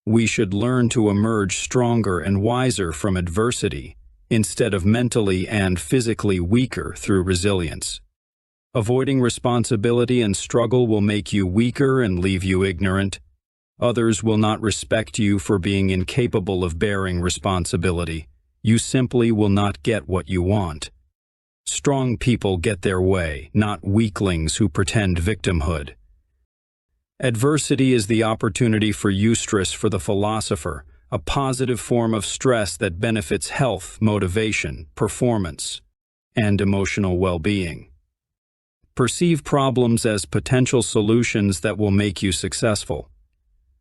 We should learn to emerge stronger and wiser from adversity, instead of mentally and physically weaker through resilience. Avoiding responsibility and struggle will make you weaker and leave you ignorant. Others will not respect you for being incapable of bearing responsibility. You simply will not get what you want. Strong people get their way, not weaklings who pretend victimhood. Adversity is the opportunity for eustress for the philosopher, a positive form of stress that benefits health, motivation, performance, and emotional well-being. Perceive problems as potential solutions that will make you successful.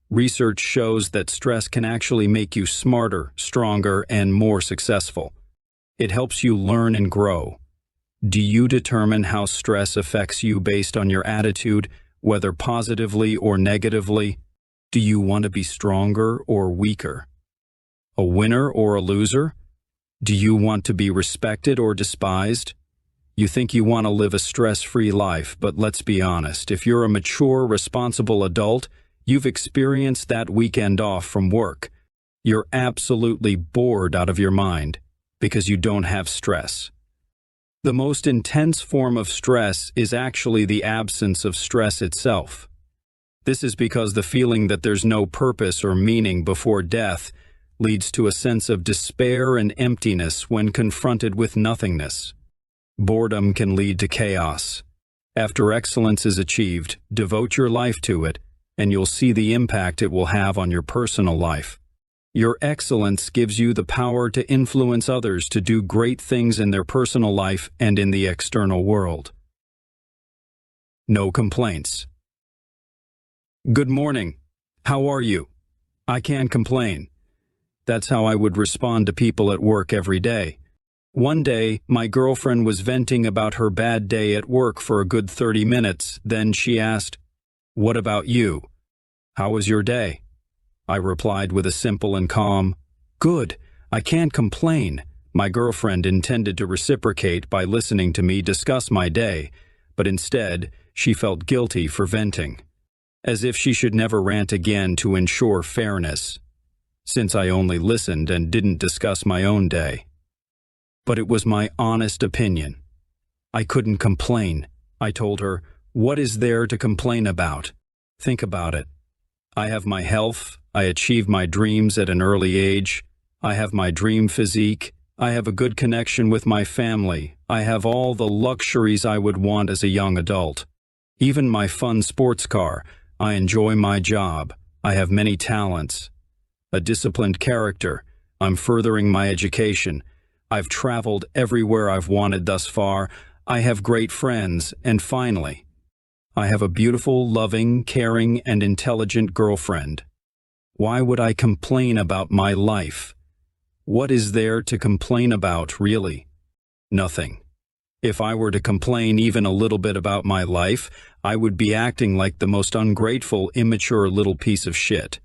Research shows that stress can actually make you smarter, stronger, and more successful. It helps you learn and grow. Do you determine how stress affects you based on your attitude, whether positively or negatively? Do you want to be stronger or weaker? A winner or a loser? Do you want to be respected or despised? You think you want to live a stress-free life, but let's be honest, if you're a mature, responsible adult, you've experienced that weekend off from work. You're absolutely bored out of your mind because you don't have stress. The most intense form of stress is actually the absence of stress itself. This is because the feeling that there's no purpose or meaning before death leads to a sense of despair and emptiness when confronted with nothingness. Boredom can lead to chaos. After excellence is achieved, devote your life to it, and you'll see the impact it will have on your personal life. Your excellence gives you the power to influence others to do great things in their personal life and in the external world. No complaints. Good morning. How are you? I can't complain. That's how I would respond to people at work every day. One day, my girlfriend was venting about her bad day at work for a good 30 minutes. Then she asked, "What about you? How was your day?" I replied with a simple and calm, "Good, I can't complain." My girlfriend intended to reciprocate by listening to me discuss my day, but instead, she felt guilty for venting, as if she should never rant again to ensure fairness, since I only listened and didn't discuss my own day. But it was my honest opinion. I couldn't complain. I told her, "What is there to complain about? Think about it. I have my health, I achieved my dreams at an early age, I have my dream physique, I have a good connection with my family, I have all the luxuries I would want as a young adult. Even my fun sports car, I enjoy my job, I have many talents, a disciplined character, I'm furthering my education, I've traveled everywhere I've wanted thus far, I have great friends, and finally, I have a beautiful, loving, caring, and intelligent girlfriend. Why would I complain about my life? What is there to complain about, really? Nothing. If I were to complain even a little bit about my life, I would be acting like the most ungrateful, immature little piece of shit."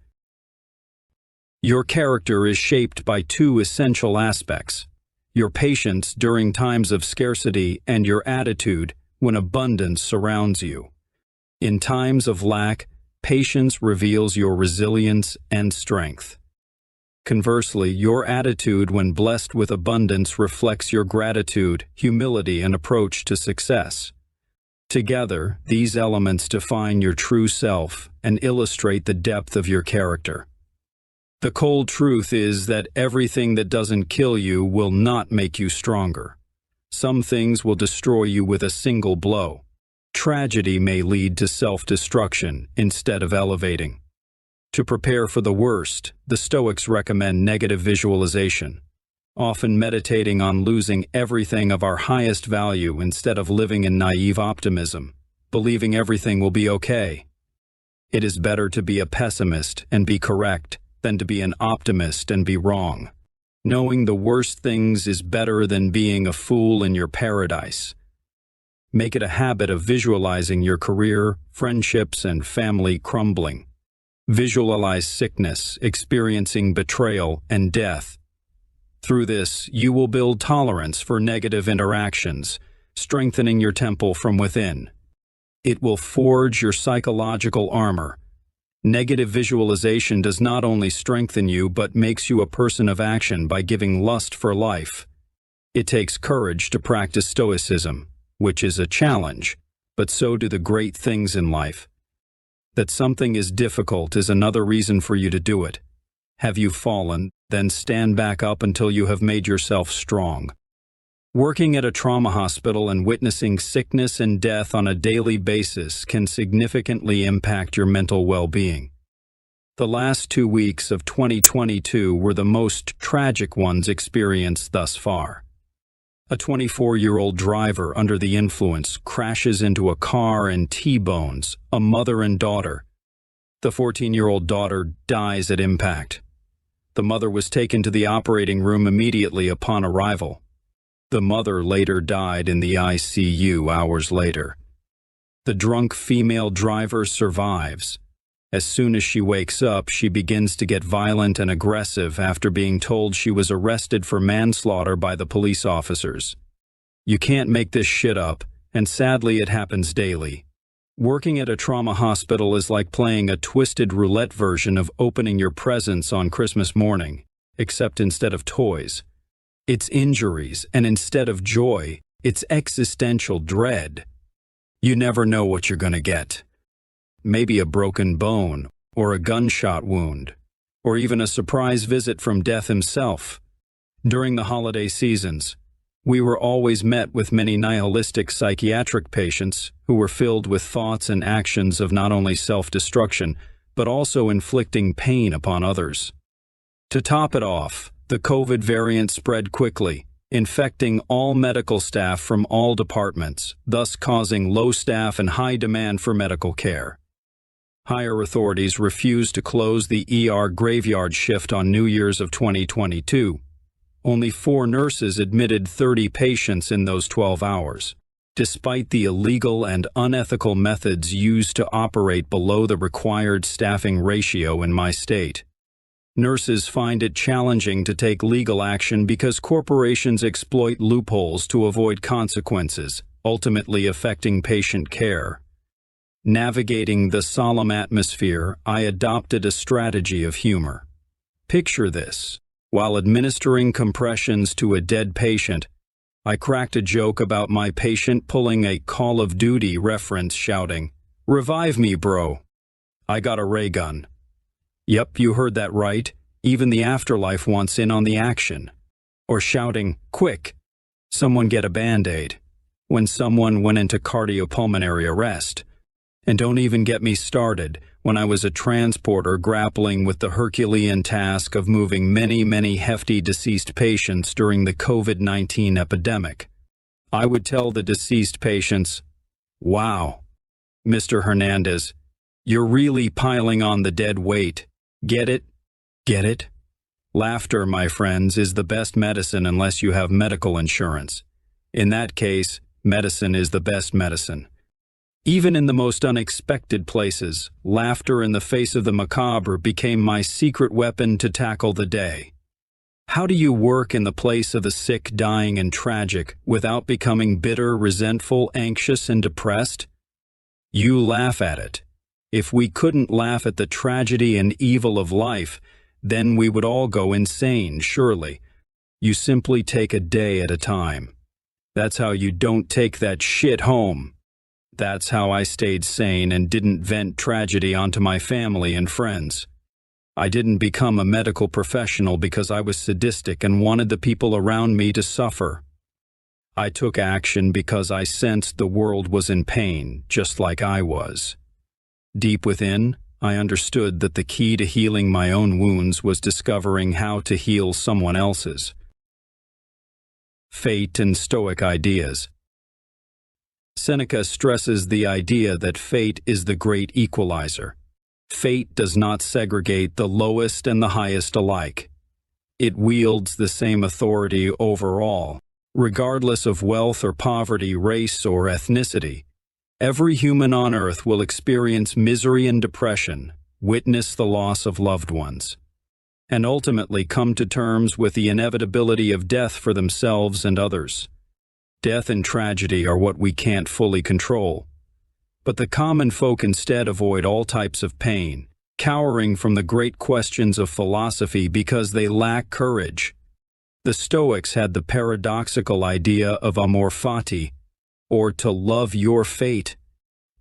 Your character is shaped by two essential aspects: your patience during times of scarcity and your attitude when abundance surrounds you. In times of lack, patience reveals your resilience and strength. Conversely, your attitude when blessed with abundance reflects your gratitude, humility, and approach to success. Together, these elements define your true self and illustrate the depth of your character. The cold truth is that everything that doesn't kill you will not make you stronger. Some things will destroy you with a single blow. Tragedy may lead to self-destruction instead of elevating. To prepare for the worst, the Stoics recommend negative visualization, often meditating on losing everything of our highest value instead of living in naive optimism, believing everything will be okay. It is better to be a pessimist and be correct than to be an optimist and be wrong. Knowing the worst things is better than being a fool in your paradise. Make it a habit of visualizing your career, friendships, and family crumbling. Visualize sickness, experiencing betrayal, and death. Through this, you will build tolerance for negative interactions, strengthening your temple from within. It will forge your psychological armor. Negative visualization does not only strengthen you but makes you a person of action by giving lust for life. It takes courage to practice Stoicism, which is a challenge, but so do the great things in life. That something is difficult is another reason for you to do it. Have you fallen, then stand back up until you have made yourself strong. Working at a trauma hospital and witnessing sickness and death on a daily basis can significantly impact your mental well-being. The last 2 weeks of 2022 were the most tragic ones experienced thus far. A 24-year-old driver under the influence crashes into a car and T-bones a mother and daughter. The 14-year-old daughter dies at impact. The mother was taken to the operating room immediately upon arrival. The mother later died in the ICU hours later. The drunk female driver survives. As soon as she wakes up, she begins to get violent and aggressive after being told she was arrested for manslaughter by the police officers. You can't make this shit up, and sadly it happens daily. Working at a trauma hospital is like playing a twisted roulette version of opening your presents on Christmas morning, except instead of toys. It's injuries, and instead of joy, it's existential dread. You never know what you're gonna get. Maybe a broken bone, or a gunshot wound, or even a surprise visit from death himself. During the holiday seasons, we were always met with many nihilistic psychiatric patients who were filled with thoughts and actions of not only self-destruction, but also inflicting pain upon others. To top it off, the COVID variant spread quickly, infecting all medical staff from all departments, thus causing low staff and high demand for medical care. Higher authorities refused to close the ER graveyard shift on New Year's of 2022. Only 4 nurses admitted 30 patients in those 12 hours, despite the illegal and unethical methods used to operate below the required staffing ratio in my state. Nurses find it challenging to take legal action because corporations exploit loopholes to avoid consequences, ultimately affecting patient care. Navigating the solemn atmosphere, I adopted a strategy of humor. Picture this. While administering compressions to a dead patient, I cracked a joke about my patient pulling a Call of Duty reference, shouting, "Revive me, bro. I got a ray gun." Yep, you heard that right. Even the afterlife wants in on the action. Or shouting, "Quick, someone get a Band-Aid," when someone went into cardiopulmonary arrest. And don't even get me started when I was a transporter grappling with the Herculean task of moving many hefty deceased patients during the COVID-19 epidemic. I would tell the deceased patients, "Wow, Mr. Hernandez, you're really piling on the dead weight. Get it? Get it?" Laughter, my friends, is the best medicine unless you have medical insurance. In that case, medicine is the best medicine. Even in the most unexpected places, laughter in the face of the macabre became my secret weapon to tackle the day. How do you work in the place of the sick, dying, and tragic without becoming bitter, resentful, anxious, and depressed? You laugh at it. If we couldn't laugh at the tragedy and evil of life, then we would all go insane, surely. You simply take a day at a time. That's how you don't take that shit home. That's how I stayed sane and didn't vent tragedy onto my family and friends. I didn't become a medical professional because I was sadistic and wanted the people around me to suffer. I took action because I sensed the world was in pain, just like I was. Deep within, I understood that the key to healing my own wounds was discovering how to heal someone else's. Fate and Stoic ideas. Seneca stresses the idea that fate is the great equalizer. Fate does not segregate the lowest and the highest alike. It wields the same authority over all, regardless of wealth or poverty, race or ethnicity. Every human on earth will experience misery and depression, witness the loss of loved ones, and ultimately come to terms with the inevitability of death for themselves and others. Death and tragedy are what we can't fully control. But the common folk instead avoid all types of pain, cowering from the great questions of philosophy because they lack courage. The Stoics had the paradoxical idea of amor fati, or to love your fate.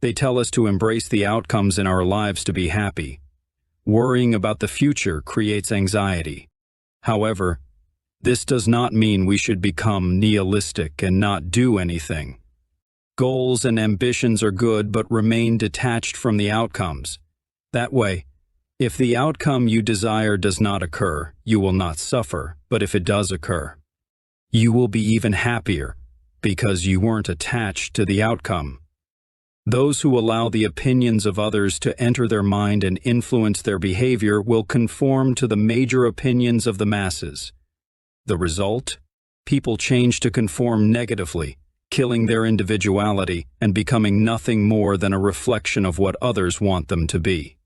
They tell us to embrace the outcomes in our lives to be happy. Worrying about the future creates anxiety. However, this does not mean we should become nihilistic and not do anything. Goals and ambitions are good but remain detached from the outcomes. That way, if the outcome you desire does not occur, you will not suffer, but if it does occur, you will be even happier because you weren't attached to the outcome. Those who allow the opinions of others to enter their mind and influence their behavior will conform to the major opinions of the masses. The result? People change to conform negatively, killing their individuality and becoming nothing more than a reflection of what others want them to be.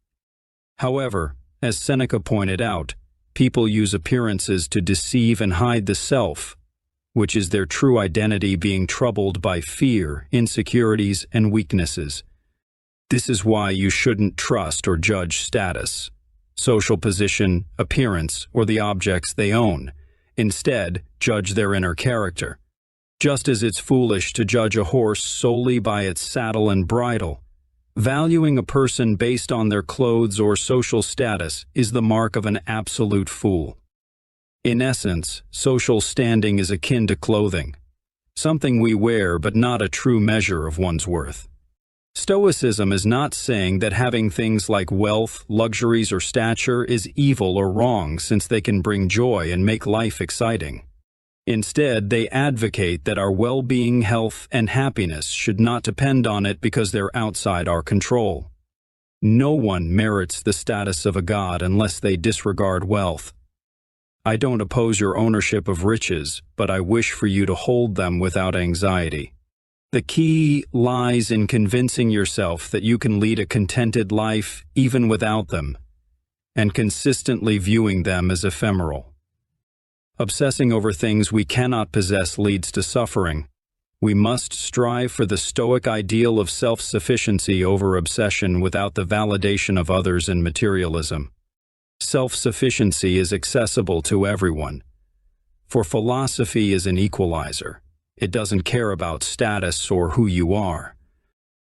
However, as Seneca pointed out, people use appearances to deceive and hide the self, which is their true identity being troubled by fear, insecurities, and weaknesses. This is why you shouldn't trust or judge status, social position, appearance, or the objects they own. Instead, judge their inner character. Just as it's foolish to judge a horse solely by its saddle and bridle, valuing a person based on their clothes or social status is the mark of an absolute fool. In essence, social standing is akin to clothing, something we wear but not a true measure of one's worth. Stoicism is not saying that having things like wealth, luxuries, or stature is evil or wrong since they can bring joy and make life exciting. Instead, they advocate that our well-being, health, and happiness should not depend on it because they're outside our control. No one merits the status of a god unless they disregard wealth. I don't oppose your ownership of riches, but I wish for you to hold them without anxiety. The key lies in convincing yourself that you can lead a contented life even without them, and consistently viewing them as ephemeral. Obsessing over things we cannot possess leads to suffering. We must strive for the Stoic ideal of self-sufficiency over obsession without the validation of others and materialism. Self-sufficiency is accessible to everyone, for philosophy is an equalizer. It doesn't care about status or who you are.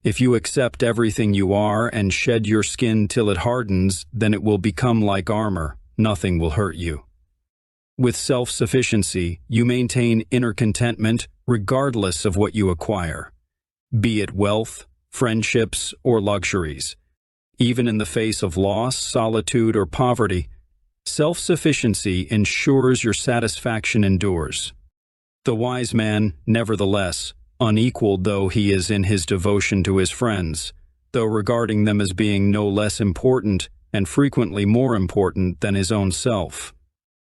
If you accept everything you are and shed your skin till it hardens, then it will become like armor. Nothing will hurt you. With self-sufficiency, you maintain inner contentment regardless of what you acquire, be it wealth, friendships, or luxuries. Even in the face of loss, solitude, or poverty, self-sufficiency ensures your satisfaction endures. The wise man, nevertheless, unequaled though he is in his devotion to his friends, though regarding them as being no less important and frequently more important than his own self,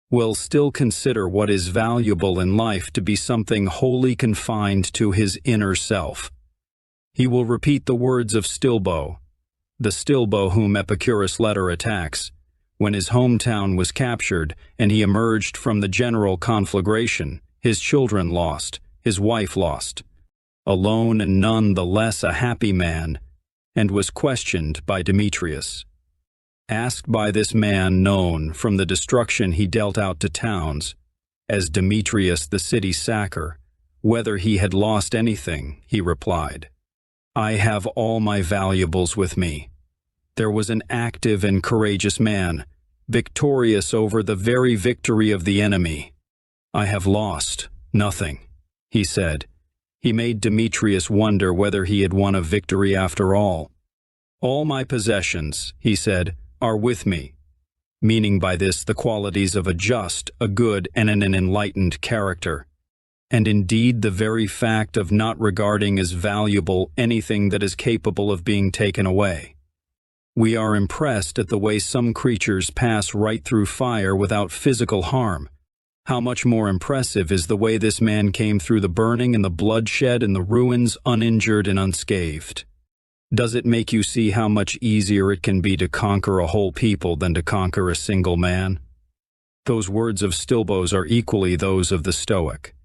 will still consider what is valuable in life to be something wholly confined to his inner self. He will repeat the words of Stilbo, the Stilbo whom Epicurus later attacks, when his hometown was captured and he emerged from the general conflagration, his children lost, his wife lost, alone and none the less a happy man, and was questioned by Demetrius. Asked by this man known from the destruction he dealt out to towns, as Demetrius the city sacker, whether he had lost anything, he replied, "I have all my valuables with me." There was an active and courageous man, victorious over the very victory of the enemy. "I have lost nothing," he said. He made Demetrius wonder whether he had won a victory after all. All my possessions, he said, are with me, meaning by this the qualities of a just, a good, and an enlightened character. And indeed the very fact of not regarding as valuable anything that is capable of being taken away. We are impressed at the way some creatures pass right through fire without physical harm. How much more impressive is the way this man came through the burning and the bloodshed and the ruins uninjured and unscathed. Does it make you see how much easier it can be to conquer a whole people than to conquer a single man? Those words of Stilbo's are equally those of the Stoic.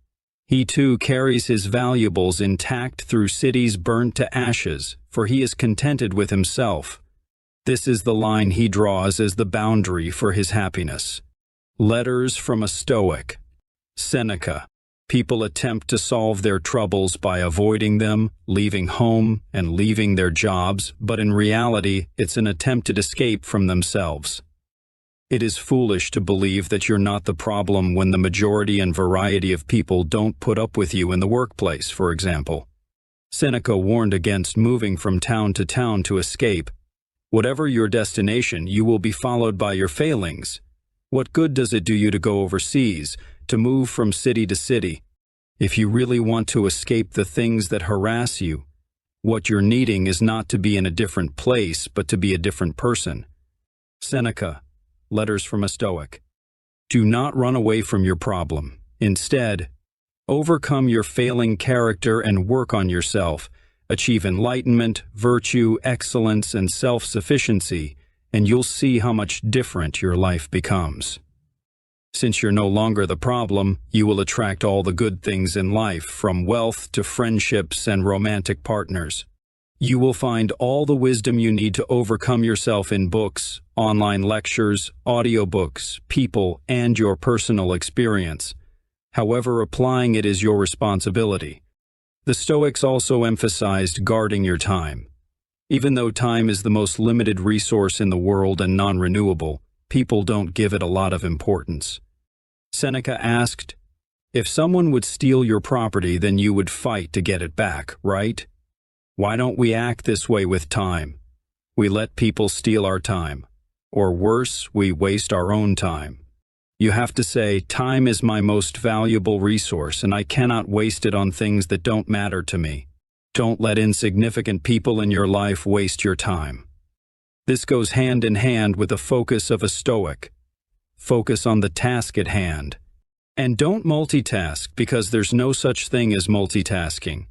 He too carries his valuables intact through cities burnt to ashes, for he is contented with himself. This is the line he draws as the boundary for his happiness. Letters from a Stoic. Seneca. People attempt to solve their troubles by avoiding them, leaving home, and leaving their jobs, but in reality, it's an attempted escape from themselves. It is foolish to believe that you're not the problem when the majority and variety of people don't put up with you in the workplace, for example. Seneca warned against moving from town to escape. Whatever your destination, you will be followed by your failings. What good does it do you to go overseas, to move from city to city? If you really want to escape the things that harass you, what you're needing is not to be in a different place, but to be a different person. Seneca. Letters from a Stoic. Do not run away from your problem. Instead, overcome your failing character and work on yourself. Achieve enlightenment, virtue, excellence, and self-sufficiency, and you'll see how much different your life becomes. Since you're no longer the problem, you will attract all the good things in life, from wealth to friendships and romantic partners. You will find all the wisdom you need to overcome yourself in books, online lectures, audiobooks, people, and your personal experience. However, applying it is your responsibility. The Stoics also emphasized guarding your time. Even though time is the most limited resource in the world and non-renewable, people don't give it a lot of importance. Seneca asked, "If someone would steal your property, then you would fight to get it back, right? Why don't we act this way with time? We let people steal our time. Or worse, we waste our own time. You have to say, time is my most valuable resource, and I cannot waste it on things that don't matter to me. Don't let insignificant people in your life waste your time." This goes hand in hand with the focus of a Stoic. Focus on the task at hand. And don't multitask, because there's no such thing as multitasking.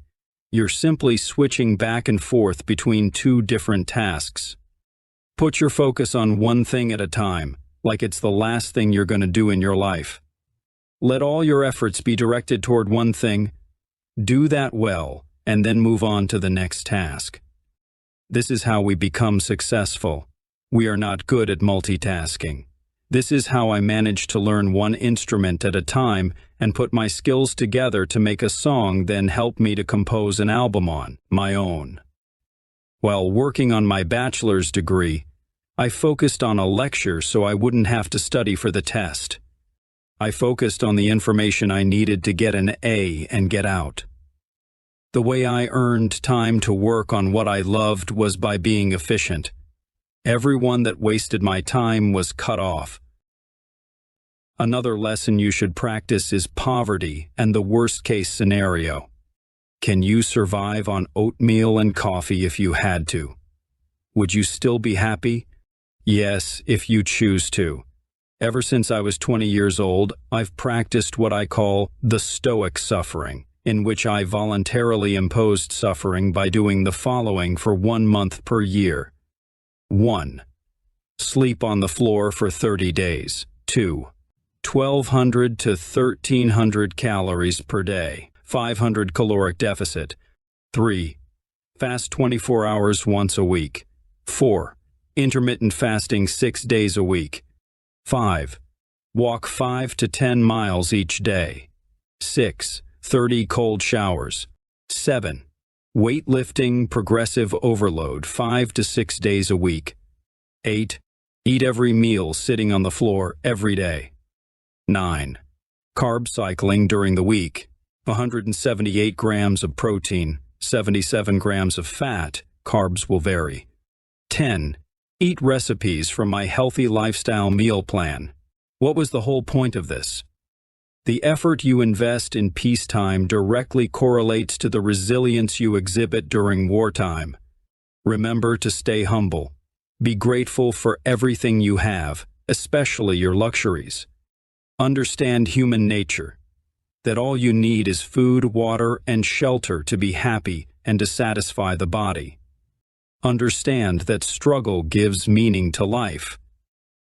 You're simply switching back and forth between two different tasks. Put your focus on one thing at a time, like it's the last thing you're going to do in your life. Let all your efforts be directed toward one thing. Do that well, and then move on to the next task. This is how we become successful. We are not good at multitasking. This is how I managed to learn one instrument at a time and put my skills together to make a song, then help me to compose an album on my own. While working on my bachelor's degree, I focused on a lecture so I wouldn't have to study for the test. I focused on the information I needed to get an A and get out. The way I earned time to work on what I loved was by being efficient. Everyone that wasted my time was cut off. Another lesson you should practice is poverty and the worst-case scenario. Can you survive on oatmeal and coffee if you had to? Would you still be happy? Yes, if you choose to. Ever since I was 20 years old, I've practiced what I call the Stoic suffering, in which I voluntarily imposed suffering by doing the following for 1 month per year. 1. Sleep on the floor for 30 days. 2. 1,200 to 1,300 calories per day. 500 caloric deficit. 3. Fast 24 hours once a week. 4. Intermittent fasting 6 days a week. 5. Walk 5 to 10 miles each day. 6. 30 cold showers. 7. Weightlifting progressive overload 5 to 6 days a week. 8. Eat every meal sitting on the floor every day. 9. Carb cycling during the week. 178 grams of protein, 77 grams of fat. Carbs will vary. 10. Eat recipes from my healthy lifestyle meal plan. What was the whole point of this? The effort you invest in peacetime directly correlates to the resilience you exhibit during wartime. Remember to stay humble. Be grateful for everything you have, especially your luxuries. Understand human nature, that all you need is food, water, and shelter to be happy and to satisfy the body. Understand that struggle gives meaning to life.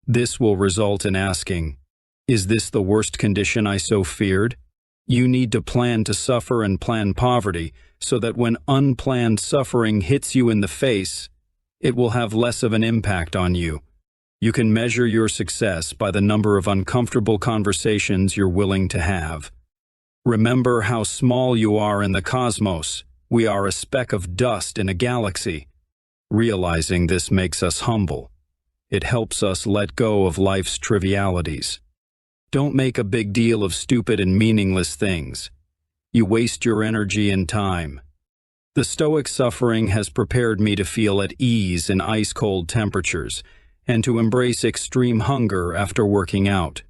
This will result in asking, is this the worst condition I so feared? You need to plan to suffer and plan poverty so that when unplanned suffering hits you in the face, it will have less of an impact on you. You can measure your success by the number of uncomfortable conversations you're willing to have. Remember how small you are in the cosmos. We are a speck of dust in a galaxy. Realizing this makes us humble. It helps us let go of life's trivialities. Don't make a big deal of stupid and meaningless things. You waste your energy and time. The Stoic suffering has prepared me to feel at ease in ice-cold temperatures and to embrace extreme hunger after working out.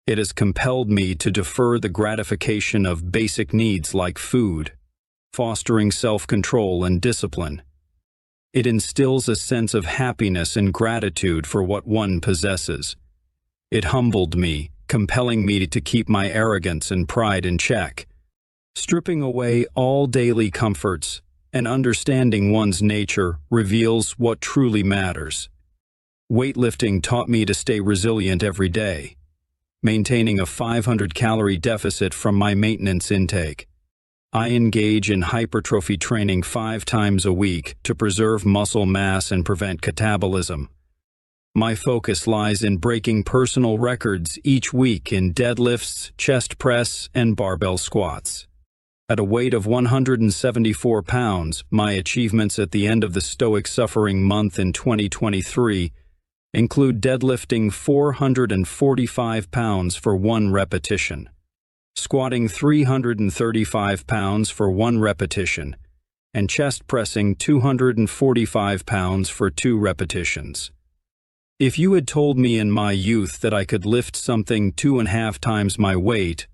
It has compelled me to defer the gratification of basic needs like food, fostering self-control and discipline. It instills a sense of happiness and gratitude for what one possesses. It humbled me, compelling me to keep my arrogance and pride in check. Stripping away all daily comforts and understanding one's nature reveals what truly matters. Weightlifting taught me to stay resilient every day, maintaining a 500-calorie deficit from my maintenance intake. I engage in hypertrophy training 5 times a week to preserve muscle mass and prevent catabolism. My focus lies in breaking personal records each week in deadlifts, chest press, and barbell squats. At a weight of 174 pounds, my achievements at the end of the Stoic Suffering Month in 2023 include deadlifting 445 pounds for 1 repetition, squatting 335 pounds for 1 repetition, and chest pressing 245 pounds for 2 repetitions. If you had told me in my youth that I could lift something 2.5 times my weight,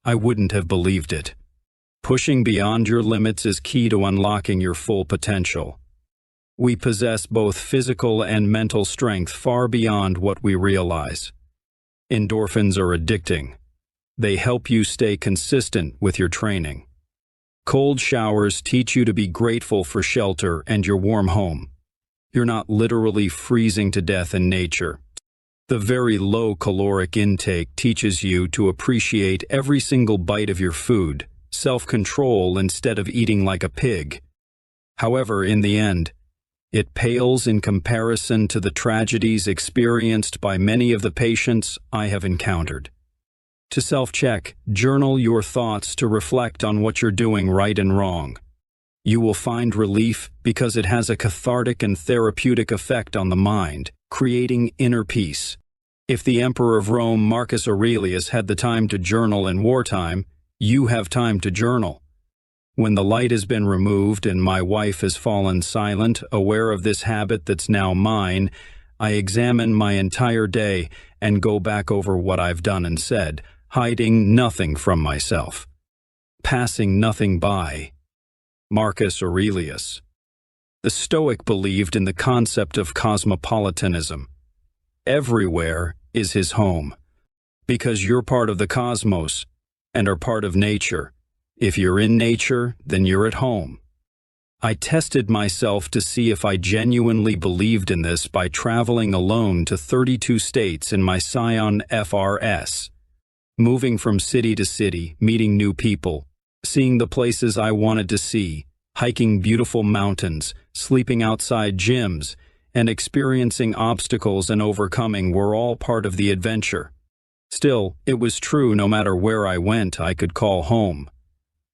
I wouldn't have believed it. Pushing beyond your limits is key to unlocking your full potential. We possess both physical and mental strength far beyond what we realize. Endorphins are addicting. They help you stay consistent with your training. Cold showers teach you to be grateful for shelter and your warm home. You're not literally freezing to death in nature. The very low caloric intake teaches you to appreciate every single bite of your food, self-control instead of eating like a pig. However, in the end, it pales in comparison to the tragedies experienced by many of the patients I have encountered. To self-check, journal your thoughts to reflect on what you're doing right and wrong. You will find relief because it has a cathartic and therapeutic effect on the mind, creating inner peace. If the Emperor of Rome, Marcus Aurelius, had the time to journal in wartime, you have time to journal. When the light has been removed and my wife has fallen silent, aware of this habit that's now mine, I examine my entire day and go back over what I've done and said, hiding nothing from myself, passing nothing by. Marcus Aurelius. The Stoic believed in the concept of cosmopolitanism. Everywhere is his home. Because you're part of the cosmos and are part of nature. If you're in nature, then you're at home. I tested myself to see if I genuinely believed in this by traveling alone to 32 states in my Scion FRS, moving from city to city, meeting new people, seeing the places I wanted to see, hiking beautiful mountains, sleeping outside gyms, and experiencing obstacles and overcoming were all part of the adventure. Still, it was true no matter where I went, I could call home.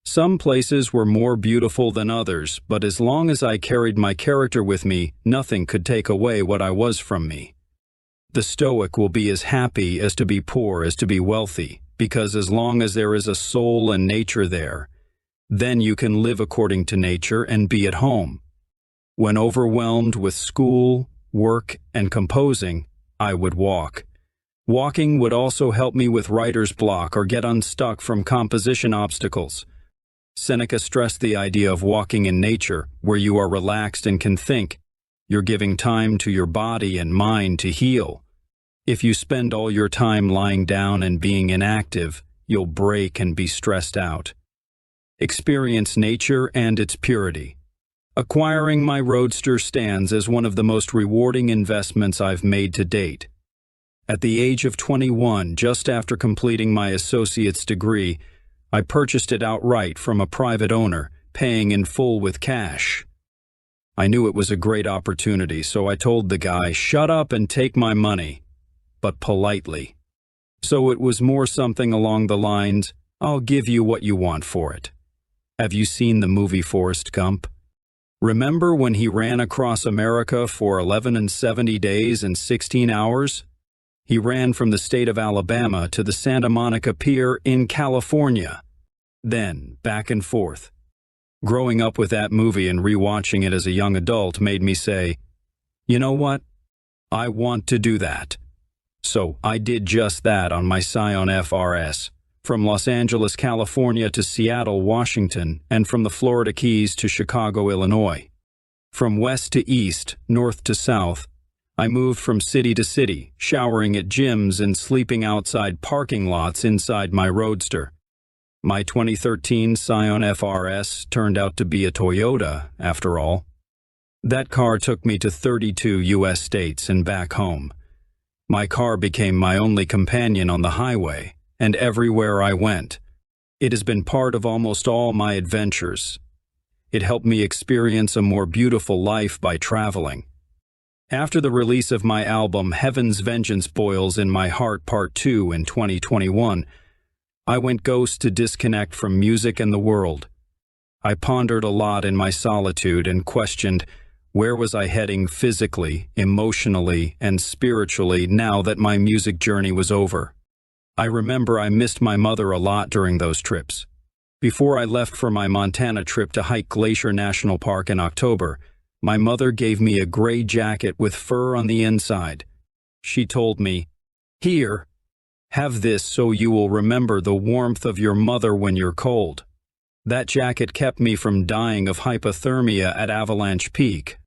Some places were more beautiful than others, but as long as I carried my character with me, nothing could take away what I was from me. The Stoic will be as happy as to be poor as to be wealthy, because as long as there is a soul and nature there, then you can live according to nature and be at home. When overwhelmed with school, work, and composing, I would walk. Walking would also help me with writer's block or get unstuck from composition obstacles. Seneca stressed the idea of walking in nature, where you are relaxed and can think. You're giving time to your body and mind to heal. If you spend all your time lying down and being inactive, you'll break and be stressed out. Experience nature and its purity. Acquiring my Roadster stands as one of the most rewarding investments I've made to date. At the age of 21, just after completing my associate's degree, I purchased it outright from a private owner, paying in full with cash. I knew it was a great opportunity, so I told the guy, "Shut up and take my money," but politely. So it was more something along the lines, "I'll give you what you want for it." Have you seen the movie Forrest Gump? Remember when he ran across America for 1170 days and 16 hours? He ran from the state of Alabama to the Santa Monica Pier in California. Then, back and forth. Growing up with that movie and rewatching it as a young adult made me say, you know what? I want to do that. So I did just that on my Scion FRS, from Los Angeles, California to Seattle, Washington, and from the Florida Keys to Chicago, Illinois. From west to east, north to south, I moved from city to city, showering at gyms and sleeping outside parking lots inside my Roadster. My 2013 Scion FRS turned out to be a Toyota, after all. That car took me to 32 U.S. states and back home. My car became my only companion on the highway, and everywhere I went. It has been part of almost all my adventures. It helped me experience a more beautiful life by traveling. After the release of my album Heaven's Vengeance Boils in My Heart Part 2 in 2021, I went ghost to disconnect from music and the world. I pondered a lot in my solitude and questioned, where was I heading physically, emotionally, and spiritually now that my music journey was over? I remember I missed my mother a lot during those trips. Before I left for my Montana trip to hike Glacier National Park in October, my mother gave me a gray jacket with fur on the inside. She told me, "Here, have this so you will remember the warmth of your mother when you're cold." That jacket kept me from dying of hypothermia at Avalanche Peak,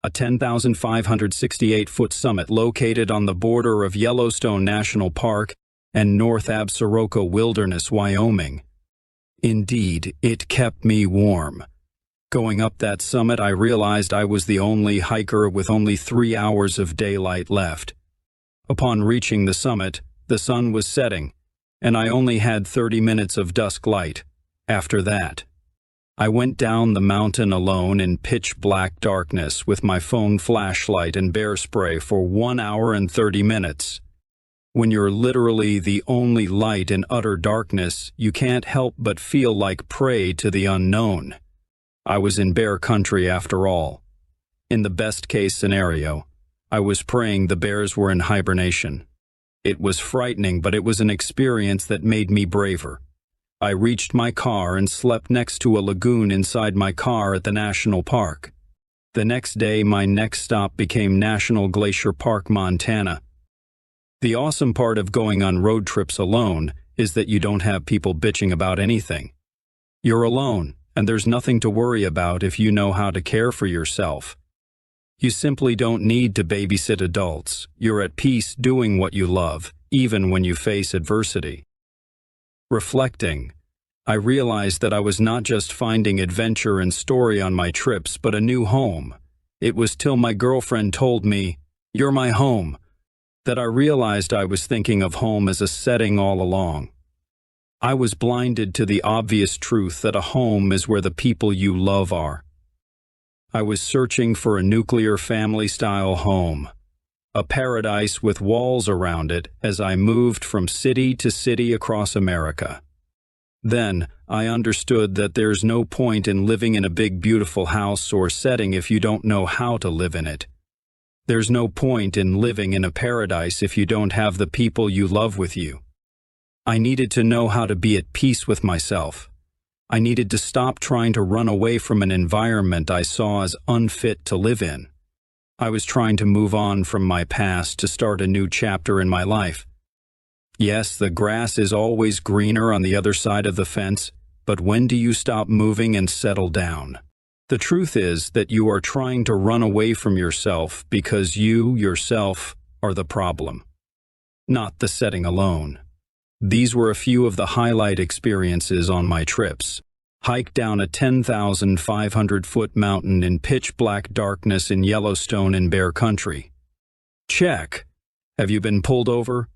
a 10,568-foot summit located on the border of Yellowstone National Park and North Absaroka Wilderness, Wyoming. Indeed, it kept me warm. Going up that summit, I realized I was the only hiker with only 3 hours of daylight left. Upon reaching the summit, the sun was setting, and I only had 30 minutes of dusk light. After that, I went down the mountain alone in pitch-black darkness with my phone flashlight and bear spray for 1 hour and 30 minutes. When you're literally the only light in utter darkness, you can't help but feel like prey to the unknown. I was in bear country after all. In the best-case scenario, I was praying the bears were in hibernation. It was frightening, but it was an experience that made me braver. I reached my car and slept next to a lagoon inside my car at the national park. The next day, my next stop became National Glacier Park, Montana. The awesome part of going on road trips alone is that you don't have people bitching about anything. You're alone, and there's nothing to worry about if you know how to care for yourself. You simply don't need to babysit adults. You're at peace doing what you love, even when you face adversity. Reflecting, I realized that I was not just finding adventure and story on my trips, but a new home. It was till my girlfriend told me, "You're my home," that I realized I was thinking of home as a setting all along. I was blinded to the obvious truth that a home is where the people you love are. I was searching for a nuclear family-style home, a paradise with walls around it as I moved from city to city across America. Then, I understood that there's no point in living in a big beautiful house or setting if you don't know how to live in it. There's no point in living in a paradise if you don't have the people you love with you. I needed to know how to be at peace with myself. I needed to stop trying to run away from an environment I saw as unfit to live in. I was trying to move on from my past to start a new chapter in my life. Yes, the grass is always greener on the other side of the fence, but when do you stop moving and settle down? The truth is that you are trying to run away from yourself because you, yourself, are the problem, not the setting alone. These were a few of the highlight experiences on my trips. Hike down a 10,500-foot mountain in pitch-black darkness in Yellowstone in bear country. Check. Have you been pulled over?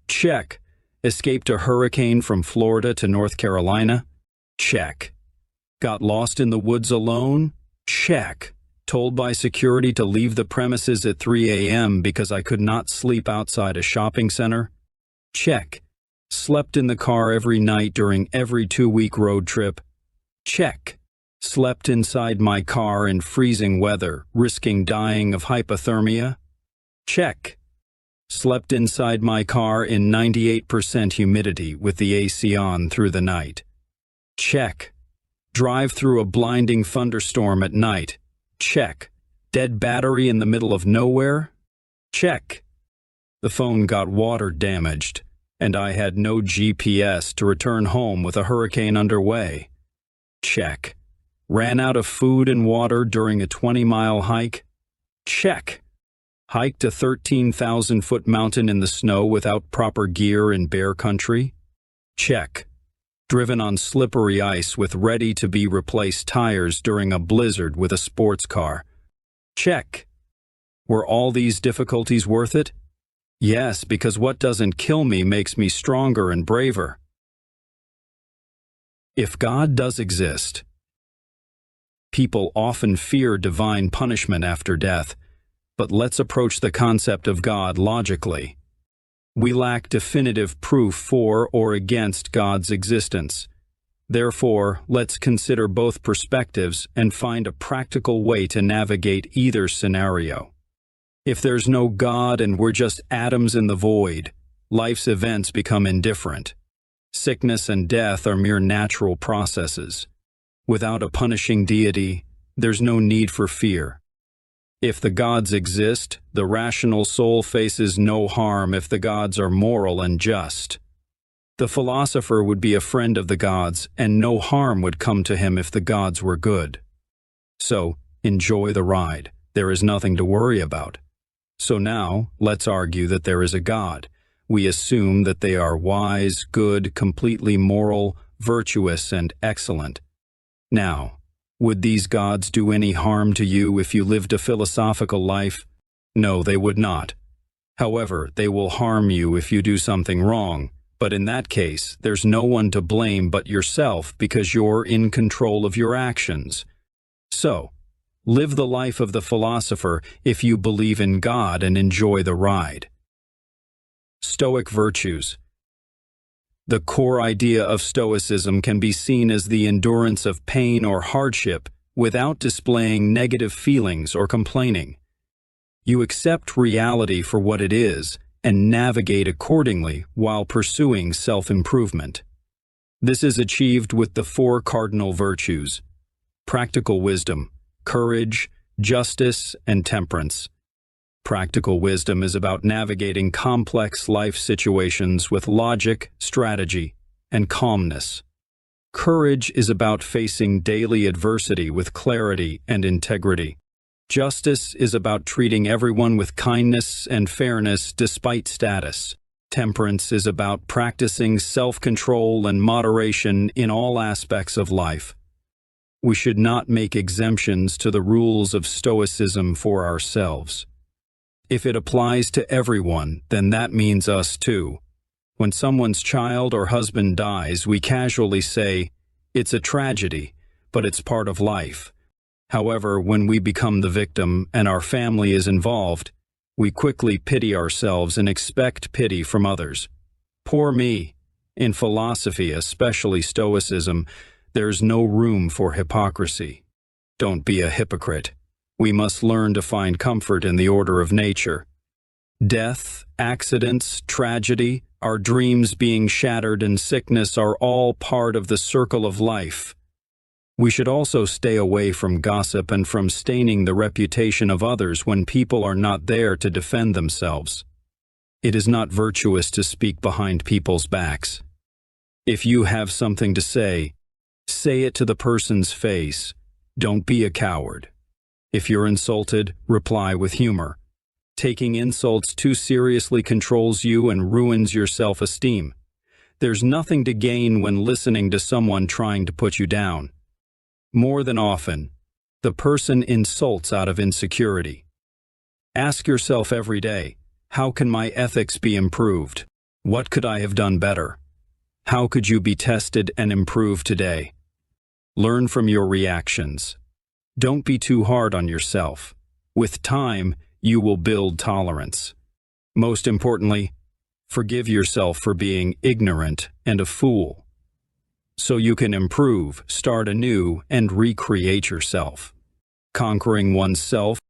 Check. Escaped a hurricane from Florida to North Carolina? Check. Got lost in the woods alone? Check. Told by security to leave the premises at 3 a.m. because I could not sleep outside a shopping center? Check. Slept in the car every night during every 2-week road trip? Check. Slept inside my car in freezing weather, risking dying of hypothermia? Check. Slept inside my car in 98% humidity with the AC on through the night? Check. Drive through a blinding thunderstorm at night? Check. Dead battery in the middle of nowhere? Check. The phone got water damaged, and I had no GPS to return home with a hurricane underway? Check. Ran out of food and water during a 20-mile hike? Check. Hiked a 13,000-foot mountain in the snow without proper gear in bear country? Check. Driven on slippery ice with ready-to-be-replaced tires during a blizzard with a sports car? Check. Were all these difficulties worth it? Yes, because what doesn't kill me makes me stronger and braver. If God does exist, people often fear divine punishment after death, but let's approach the concept of God logically. We lack definitive proof for or against God's existence. Therefore, let's consider both perspectives and find a practical way to navigate either scenario. If there's no God and we're just atoms in the void, life's events become indifferent. Sickness and death are mere natural processes. Without a punishing deity, there's no need for fear. If the gods exist, the rational soul faces no harm if the gods are moral and just. The philosopher would be a friend of the gods, and no harm would come to him if the gods were good. So, enjoy the ride. There is nothing to worry about. So now, let's argue that there is a God. We assume that they are wise, good, completely moral, virtuous, and excellent. Now, would these gods do any harm to you if you lived a philosophical life? No, they would not. However, they will harm you if you do something wrong, but in that case, there's no one to blame but yourself because you're in control of your actions. So, live the life of the philosopher if you believe in God and enjoy the ride. Stoic virtues. The core idea of Stoicism can be seen as the endurance of pain or hardship without displaying negative feelings or complaining. You accept reality for what it is and navigate accordingly while pursuing self-improvement. This is achieved with the 4 cardinal virtues: practical wisdom, courage, justice, and temperance. Practical wisdom is about navigating complex life situations with logic, strategy, and calmness. Courage is about facing daily adversity with clarity and integrity. Justice is about treating everyone with kindness and fairness despite status. Temperance is about practicing self-control and moderation in all aspects of life. We should not make exemptions to the rules of Stoicism for ourselves. If it applies to everyone, then that means us too. When someone's child or husband dies, we casually say, "It's a tragedy, but it's part of life." However, when we become the victim and our family is involved, we quickly pity ourselves and expect pity from others. Poor me. In philosophy, especially Stoicism, there's no room for hypocrisy. Don't be a hypocrite. We must learn to find comfort in the order of nature. Death, accidents, tragedy Our dreams being shattered and sickness are all part of the circle of life. We should also stay away from gossip and from staining the reputation of others when people are not there to defend themselves. It is not virtuous to speak behind people's backs. If you have something to say it to the person's face. Don't be a coward. If you're insulted, reply with humor. Taking insults too seriously controls you and ruins your self-esteem. There's nothing to gain when listening to someone trying to put you down. More than often, the person insults out of insecurity. Ask yourself every day, how can my ethics be improved? What could I have done better? How could you be tested and improve today? Learn from your reactions. Don't be too hard on yourself. With time, you will build tolerance. Most importantly, forgive yourself for being ignorant and a fool. So you can improve, start anew, and recreate yourself. Conquering oneself